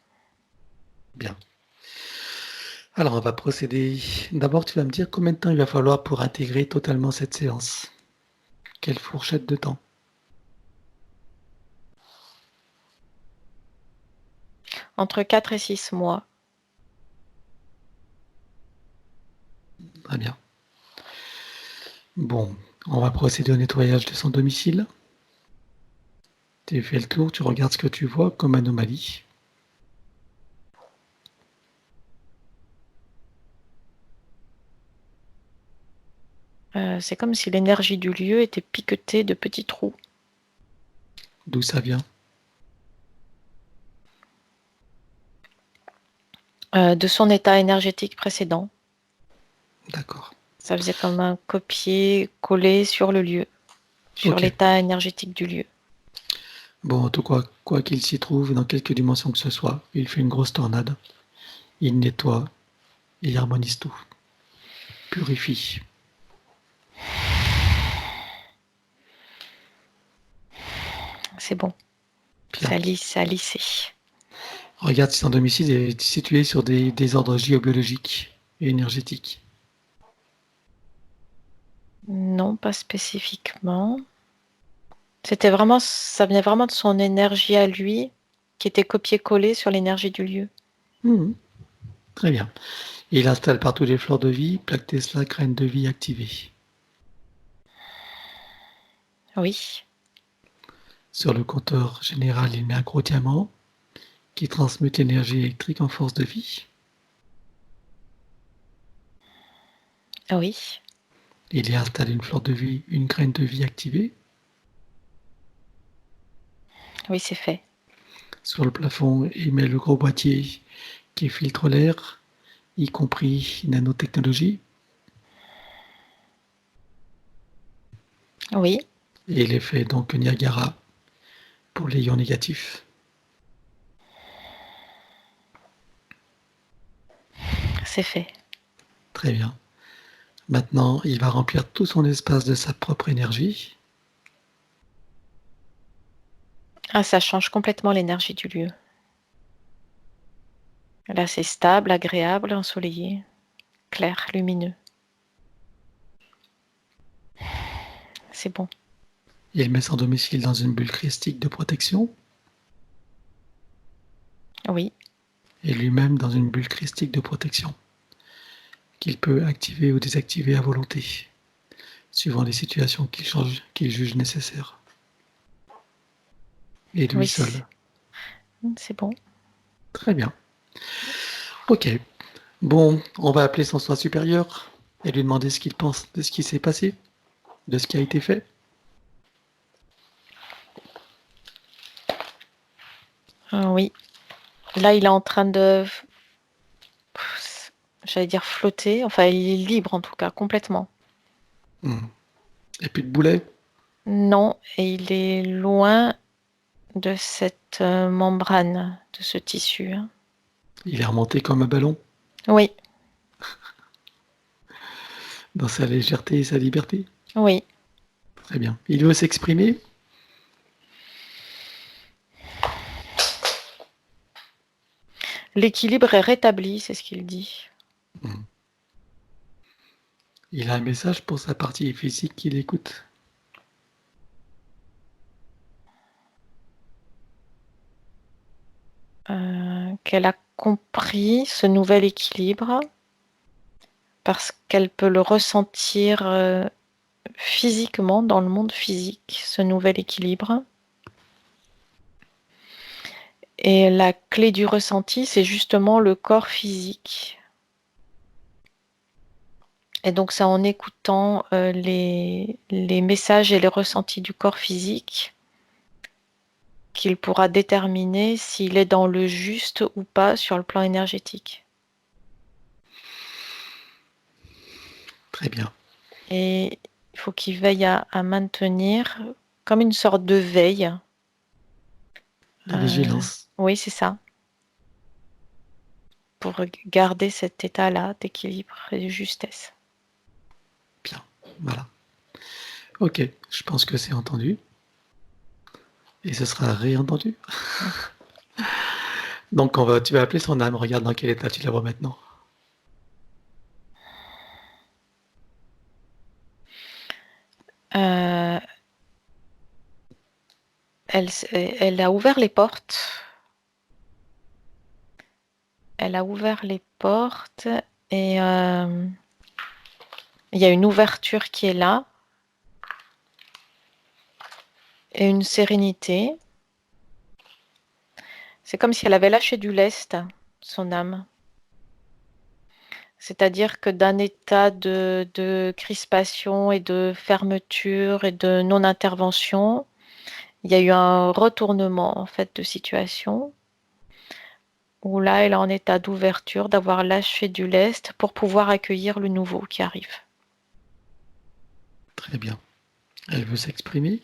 Bien. Alors on va procéder. D'abord, tu vas me dire combien de temps il va falloir pour intégrer totalement cette séance. Quelle fourchette de temps? Entre 4 et 6 mois. Très bien. Bon, on va procéder au nettoyage de son domicile. Tu fais le tour, tu regardes ce que tu vois comme anomalie. C'est comme si l'énergie du lieu était piquetée de petits trous. D'où ça vient? De son état énergétique précédent. D'accord. Ça faisait comme un copier-coller sur le lieu, sur Ok. l'état énergétique du lieu. Bon, en tout cas, quoi qu'il s'y trouve, dans quelque dimension que ce soit, il fait une grosse tornade. Il nettoie, il harmonise tout, purifie. C'est bon. Bien. Ça a lissé. Regarde si ton domicile est situé sur des ordres géobiologiques et énergétiques. Non, pas spécifiquement. Ça venait vraiment de son énergie à lui, qui était copié-collé sur l'énergie du lieu. Très bien. Il installe partout les fleurs de vie, plaques Tesla, graines de vie activées. Oui, Sur le compteur général, il met un gros diamant qui transmute l'énergie électrique en force de vie. oui, Il y installe une fleur de vie, une graine de vie activée. oui, c'est fait. Sur le plafond, il met le gros boîtier qui filtre l'air, y compris nanotechnologie. Oui, Et l'effet donc Niagara pour les ions négatifs. c'est fait. Très bien. Maintenant, il va remplir tout son espace de sa propre énergie. Ah, ça change complètement l'énergie du lieu. Là, c'est stable, agréable, ensoleillé, clair, lumineux. C'est bon. Il met son domicile dans une bulle christique de protection Oui, et lui-même dans une bulle christique de protection qu'il peut activer ou désactiver à volonté, suivant les situations qu'il juge nécessaires. Et lui oui, seul. c'est bon. Très bien. Ok. Bon, on va appeler son soi supérieur et lui demander ce qu'il pense de ce qui s'est passé, de ce qui a été fait. Ah, oui. Là, il est en train de, j'allais dire flotter. Enfin, il est libre en tout cas, complètement. Et puis de boulet. Non, et il est loin de cette membrane, de ce tissu, hein. Il est remonté comme un ballon Oui, dans sa légèreté et sa liberté. oui. Très bien. Il veut s'exprimer. L'équilibre est rétabli, c'est ce qu'il dit. Il a un message pour sa partie physique qu'il écoute. Qu'elle a compris ce nouvel équilibre parce qu'elle peut le ressentir physiquement dans le monde physique, ce nouvel équilibre. Et la clé du ressenti, c'est justement le corps physique. Et donc c'est en écoutant les messages et les ressentis du corps physique qu'il pourra déterminer s'il est dans le juste ou pas sur le plan énergétique. Très bien. Et il faut qu'il veille à maintenir comme une sorte de veille. De vigilance. Oui, c'est ça. Pour garder cet état-là d'équilibre et de justesse. Bien. Voilà. Ok. Je pense que c'est entendu. Et ce sera réentendu. Donc tu vas appeler son âme. Regarde dans quel état tu la vois maintenant. Elle a ouvert les portes. Elle a ouvert les portes et il y a une ouverture qui est là et une sérénité. C'est comme si elle avait lâché du lest, son âme. C'est-à-dire que d'un état de crispation et de fermeture et de non-intervention, il y a eu un retournement en fait de situation où là, elle est en état d'ouverture, d'avoir lâché du lest pour pouvoir accueillir le nouveau qui arrive. Très bien. Elle veut s'exprimer?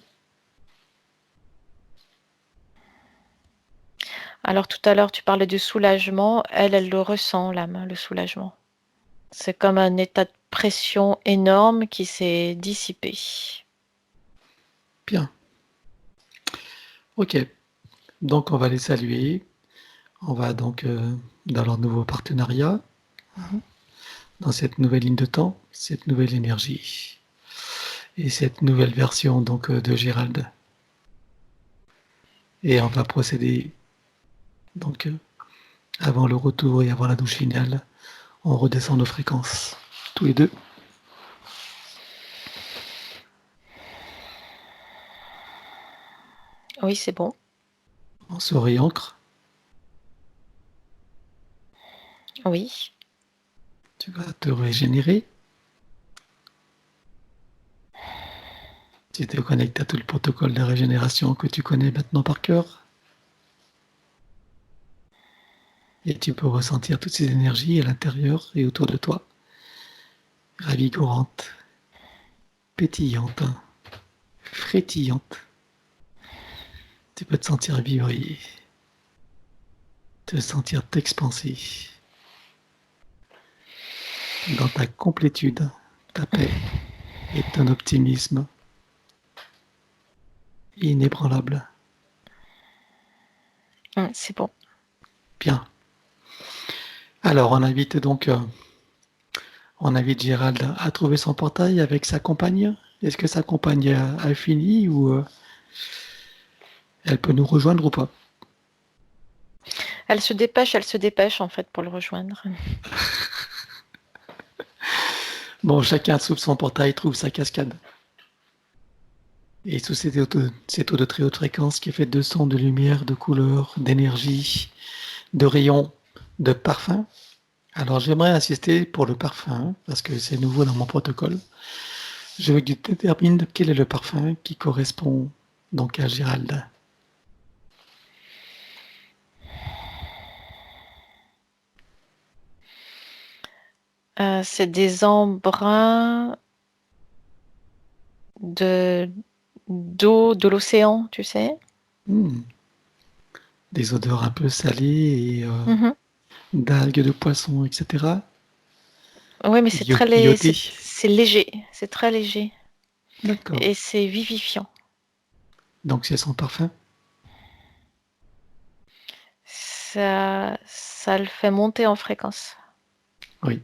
Alors tout à l'heure, tu parlais de soulagement. Elle le ressent, l'âme, le soulagement. C'est comme un état de pression énorme qui s'est dissipé. Bien. Ok. Donc, on va les saluer. On va donc dans leur nouveau partenariat, dans cette nouvelle ligne de temps, cette nouvelle énergie et cette nouvelle version donc de Gérald. Et on va procéder donc avant le retour et avant la douche finale, on redescend nos fréquences tous les deux. Oui, c'est bon. On se réancre. Oui. Tu vas te régénérer. Tu te connectes à tout le protocole de régénération que tu connais maintenant par cœur. Et tu peux ressentir toutes ces énergies à l'intérieur et autour de toi. Ravigorantes, pétillantes, frétillantes. Tu peux te sentir vibrer, te sentir t'expanser dans ta complétude, ta paix et ton optimisme inébranlable. C'est bon. Bien. Alors, on invite Gérald à trouver son portail avec sa compagne. Est-ce que sa compagne a fini ou elle peut nous rejoindre ou pas? Elle se dépêche en fait pour le rejoindre. Bon, chacun sous son portail trouve sa cascade. Et sous cette eau de très haute fréquence qui est faite de sons, de lumière, de couleurs, d'énergie, de rayons, de parfums. Alors j'aimerais insister pour le parfum, parce que c'est nouveau dans mon protocole. Je veux que tu détermines quel est le parfum qui correspond donc à Gérald. C'est des embruns d'eau de l'océan, tu sais. Des odeurs un peu salées et Mhm. d'algues, de poissons, etc. Oui, mais c'est très Iodé. c'est léger, c'est très léger D'accord. et c'est vivifiant. Donc c'est son parfum. Ça le fait monter en fréquence. Oui.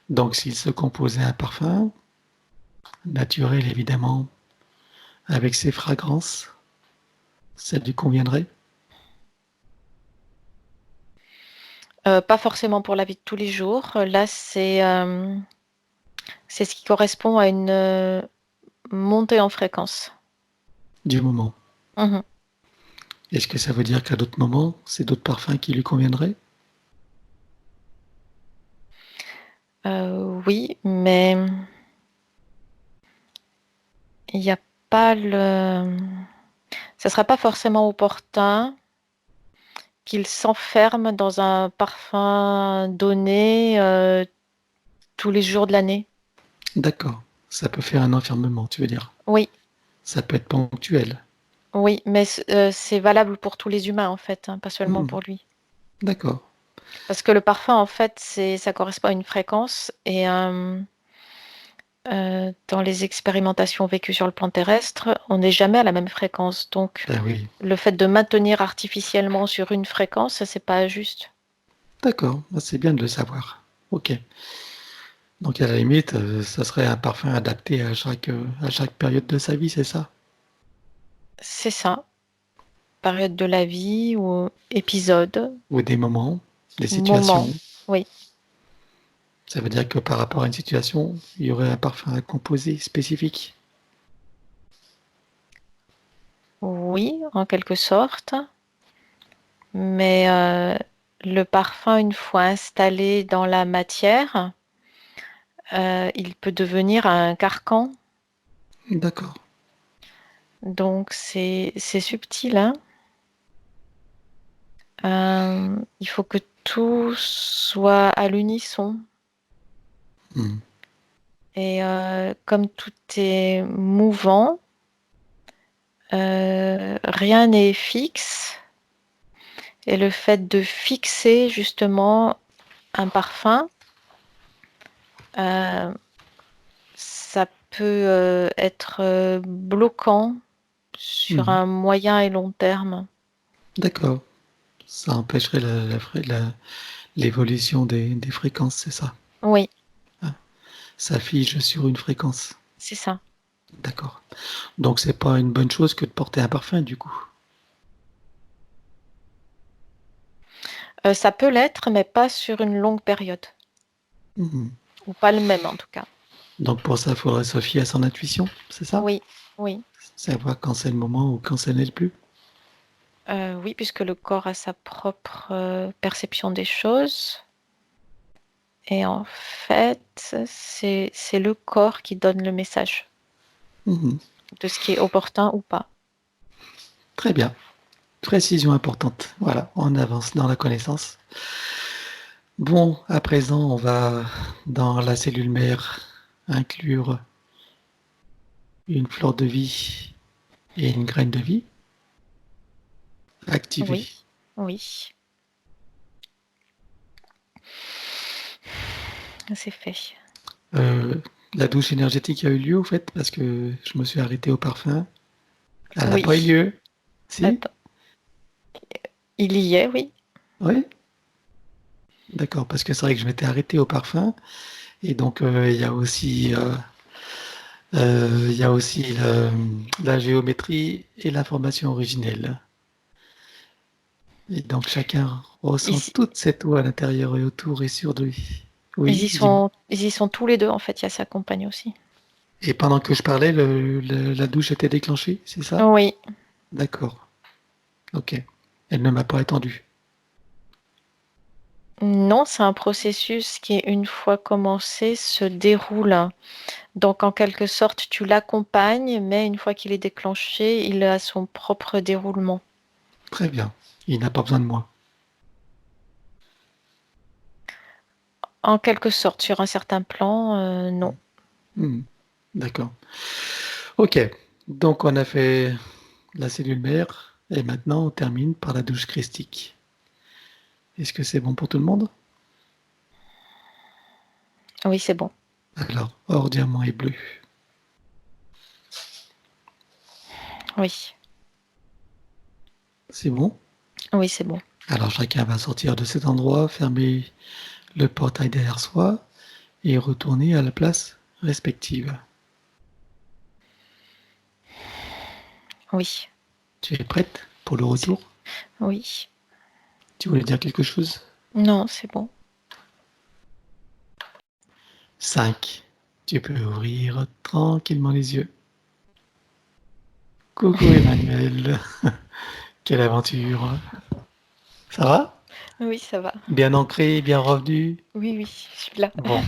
Donc s'il se composait un parfum, naturel évidemment, avec ses fragrances, ça lui conviendrait? Pas forcément pour la vie de tous les jours. Là, c'est ce qui correspond à une montée en fréquence. Du moment. Mhm. Est-ce que ça veut dire qu'à d'autres moments, c'est d'autres parfums qui lui conviendraient? Oui, mais il n'y a pas ça sera pas forcément opportun qu'il s'enferme dans un parfum donné tous les jours de l'année. D'accord. Ça peut faire un enfermement, tu veux dire. Oui, Ça peut être ponctuel. oui, mais c'est valable pour tous les humains en fait, hein, pas seulement pour lui. D'accord. Parce que le parfum, en fait, ça correspond à une fréquence et dans les expérimentations vécues sur le plan terrestre, on n'est jamais à la même fréquence. Donc, Ben oui. le fait de maintenir artificiellement sur une fréquence, c'est pas juste. D'accord. Ben, c'est bien de le savoir. Ok. Donc à la limite, ça serait un parfum adapté à chaque période de sa vie, c'est ça? C'est ça. Période de la vie ou épisode, Ou des moments, des moment. situations. Oui. Ça veut dire que par rapport à une situation, il y aurait un parfum à composer spécifique. Oui, en quelque sorte. Mais le parfum, une fois installé dans la matière, il peut devenir un carcan. D'accord. Donc c'est subtil, hein. Il faut que tout soit à l'unisson. Hmm. Et comme tout est mouvant, rien n'est fixe. Et le fait de fixer justement un parfum, ça peut être bloquant sur Hmm. un moyen et long terme. D'accord. Ça empêcherait l'évolution des fréquences, c'est ça? Oui, Ah, ça fige sur une fréquence. c'est ça. D'accord. Donc c'est pas une bonne chose que de porter un parfum du coup. Ça peut l'être, mais pas sur une longue période. Mhm. Ou pas le même en tout cas. Donc pour ça, il faudrait se fier à son intuition, c'est ça? Oui, oui. Savoir quand c'est le moment ou quand ça n'est plus. Oui, puisque le corps a sa propre perception des choses. Et en fait, c'est le corps qui donne le message Mhm. de ce qui est opportun ou pas. Très bien. Précision importante. Voilà, on avance dans la connaissance. Bon, à présent, on va dans la cellule mère inclure une fleur de vie et une graine de vie activée. Oui, oui. C'est fait. La douche énergétique a eu lieu, au fait, parce que je me suis arrêté au parfum. Elle n'a Oui. pas eu lieu. Si? Attends. Il y est, oui. Oui? D'accord, parce que c'est vrai que je m'étais arrêté au parfum. Et donc, il y a aussi la géométrie et l'information originelle. Et donc, chacun ressent Ils, toute cette eau à l'intérieur et autour et sur lui. ils Oui, y dis-moi. sont, ils y sont tous les deux, en fait. Il y a sa compagne aussi. Et pendant que je parlais, la douche était déclenchée, c'est ça? Oui. D'accord. Ok. Elle ne m'a pas attendu. Non, c'est un processus qui, une fois commencé, se déroule. Donc, en quelque sorte, tu l'accompagnes, mais une fois qu'il est déclenché, il a son propre déroulement. Très bien. Il n'a pas besoin de moi. En quelque sorte, sur un certain plan, non. Hmm. D'accord. Ok. Donc, on a fait la cellule mère et maintenant on termine par la douche christique. Est-ce que c'est bon pour tout le monde? Oui, c'est bon. Alors, or, diamant et bleu. Oui, C'est bon? oui, c'est bon. Alors, chacun va sortir de cet endroit, fermer le portail derrière soi et retourner à la place respective. Oui, Tu es prête pour le retour? oui. Tu voulais dire quelque chose? Non, c'est bon. 5. Tu peux ouvrir tranquillement les yeux. Coucou Emmanuel. Quelle aventure. Ça va? Oui, ça va. Bien ancré, bien revenu? Oui, oui, je suis là. Bon.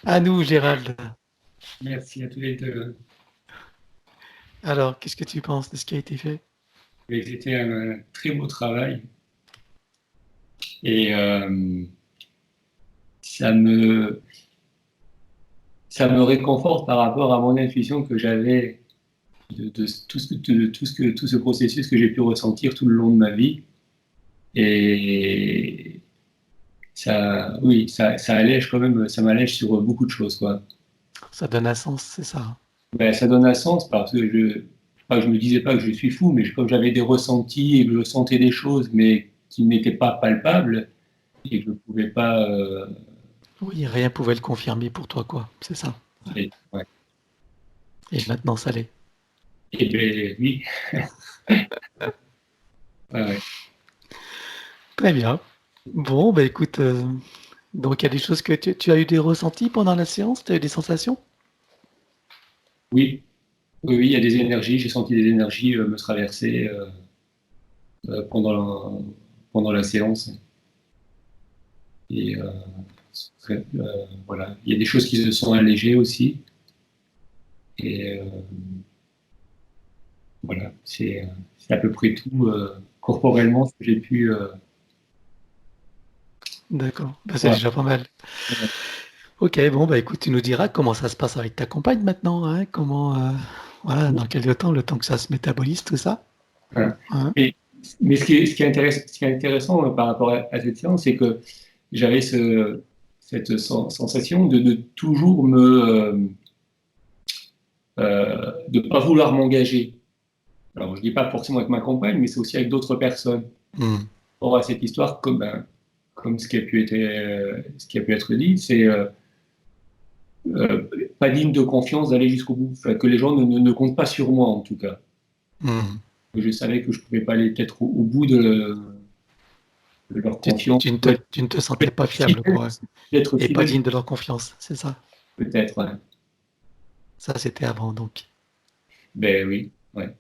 À nous, Gérald. Merci à tous les deux. Alors, qu'est-ce que tu penses de ce qui a été fait? C'était un très beau travail et ça me, ça me réconforte par rapport à mon intuition que j'avais de tout ce processus que j'ai pu ressentir tout le long de ma vie. Et ça, oui, ça allège quand même, ça m'allège sur beaucoup de choses, quoi. Ça donne un sens, c'est ça. Ben, ça donne un sens parce que pas que je me disais pas que je suis fou, mais comme j'avais des ressentis et que je sentais des choses, mais qui n'étaient pas palpables et que je ne pouvais pas. Oui, rien pouvait le confirmer pour toi, quoi. C'est ça. Ouais. Et maintenant, ça l'est. Et ben oui, ouais, ouais. Très bien. Bon, bah écoute, donc il y a des choses que tu as eu des ressentis pendant la séance, tu as eu des sensations? Oui, oui, oui, il y a des énergies. J'ai senti des énergies me traverser pendant la séance. Et voilà. Il y a des choses qui se sont allégées aussi. Et voilà, c'est à peu près tout corporellement ce que j'ai pu. D'accord. Bah, c'est Ouais. déjà pas mal. Ouais. Ok, bon, bah écoute, tu nous diras comment ça se passe avec ta compagne maintenant, hein, comment, voilà, dans quel temps, le temps que ça se métabolise, tout ça. Ouais. Hein. Mais ce qui est intéressant par rapport à cette séance, c'est que j'avais cette sensation de toujours de pas vouloir m'engager. Alors, je dis pas forcément avec ma compagne, mais c'est aussi avec d'autres personnes. Mm. Or, à cette histoire, comme ce qui a pu être dit, c'est pas digne de confiance d'aller jusqu'au bout. Enfin, que les gens ne comptent pas sur moi, en tout cas. Mm. Que je savais que je pouvais pas aller peut-être au bout de leur confiance. Tu ne te sentais pas fiable, quoi. D'être Et pas fidèle, digne de leur confiance, c'est ça. peut-être. Ouais. Ça, c'était avant, donc. Ben oui, ouais.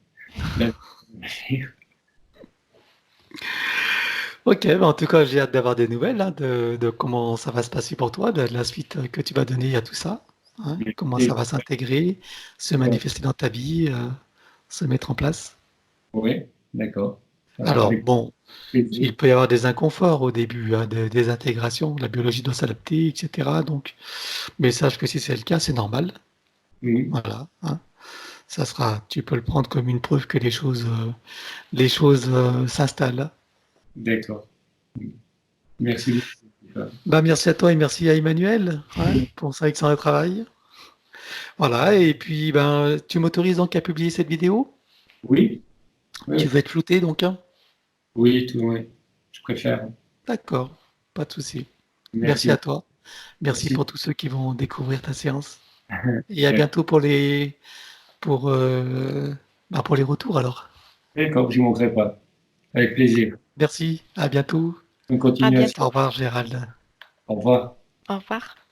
Là, Ok, bah en tout cas, j'ai hâte d'avoir des nouvelles hein, de comment ça va se passer pour toi, de la suite que tu vas donner à tout ça, hein, comment ça va s'intégrer, se manifester dans ta vie, se mettre en place. oui, d'accord. Alors, Avec bon, plaisir. il peut y avoir des inconforts au début, hein, des intégrations, la biologie doit s'adapter, etc. Donc, mais sache que si c'est le cas, c'est normal. Mhm. Voilà, hein. Ça sera, tu peux le prendre comme une preuve que les choses s'installent. D'accord. Merci beaucoup. Bah, merci à toi et merci à Emmanuel hein, pour ça excellent travail. Voilà, et puis ben, tu m'autorises donc à publier cette vidéo? Oui, Tu oui, veux être flouté donc, hein? oui, tout, oui. Je préfère. D'accord, pas de souci. Merci Merci à beaucoup. toi. Merci Merci. pour tous ceux qui vont découvrir ta séance. Et à bientôt pour pour, euh, pour les retours alors. D'accord, je ne manquerai pas. Avec plaisir. Merci, à bientôt. Bonne À continuation. Au bientôt. revoir Gérald. Au revoir. Au revoir.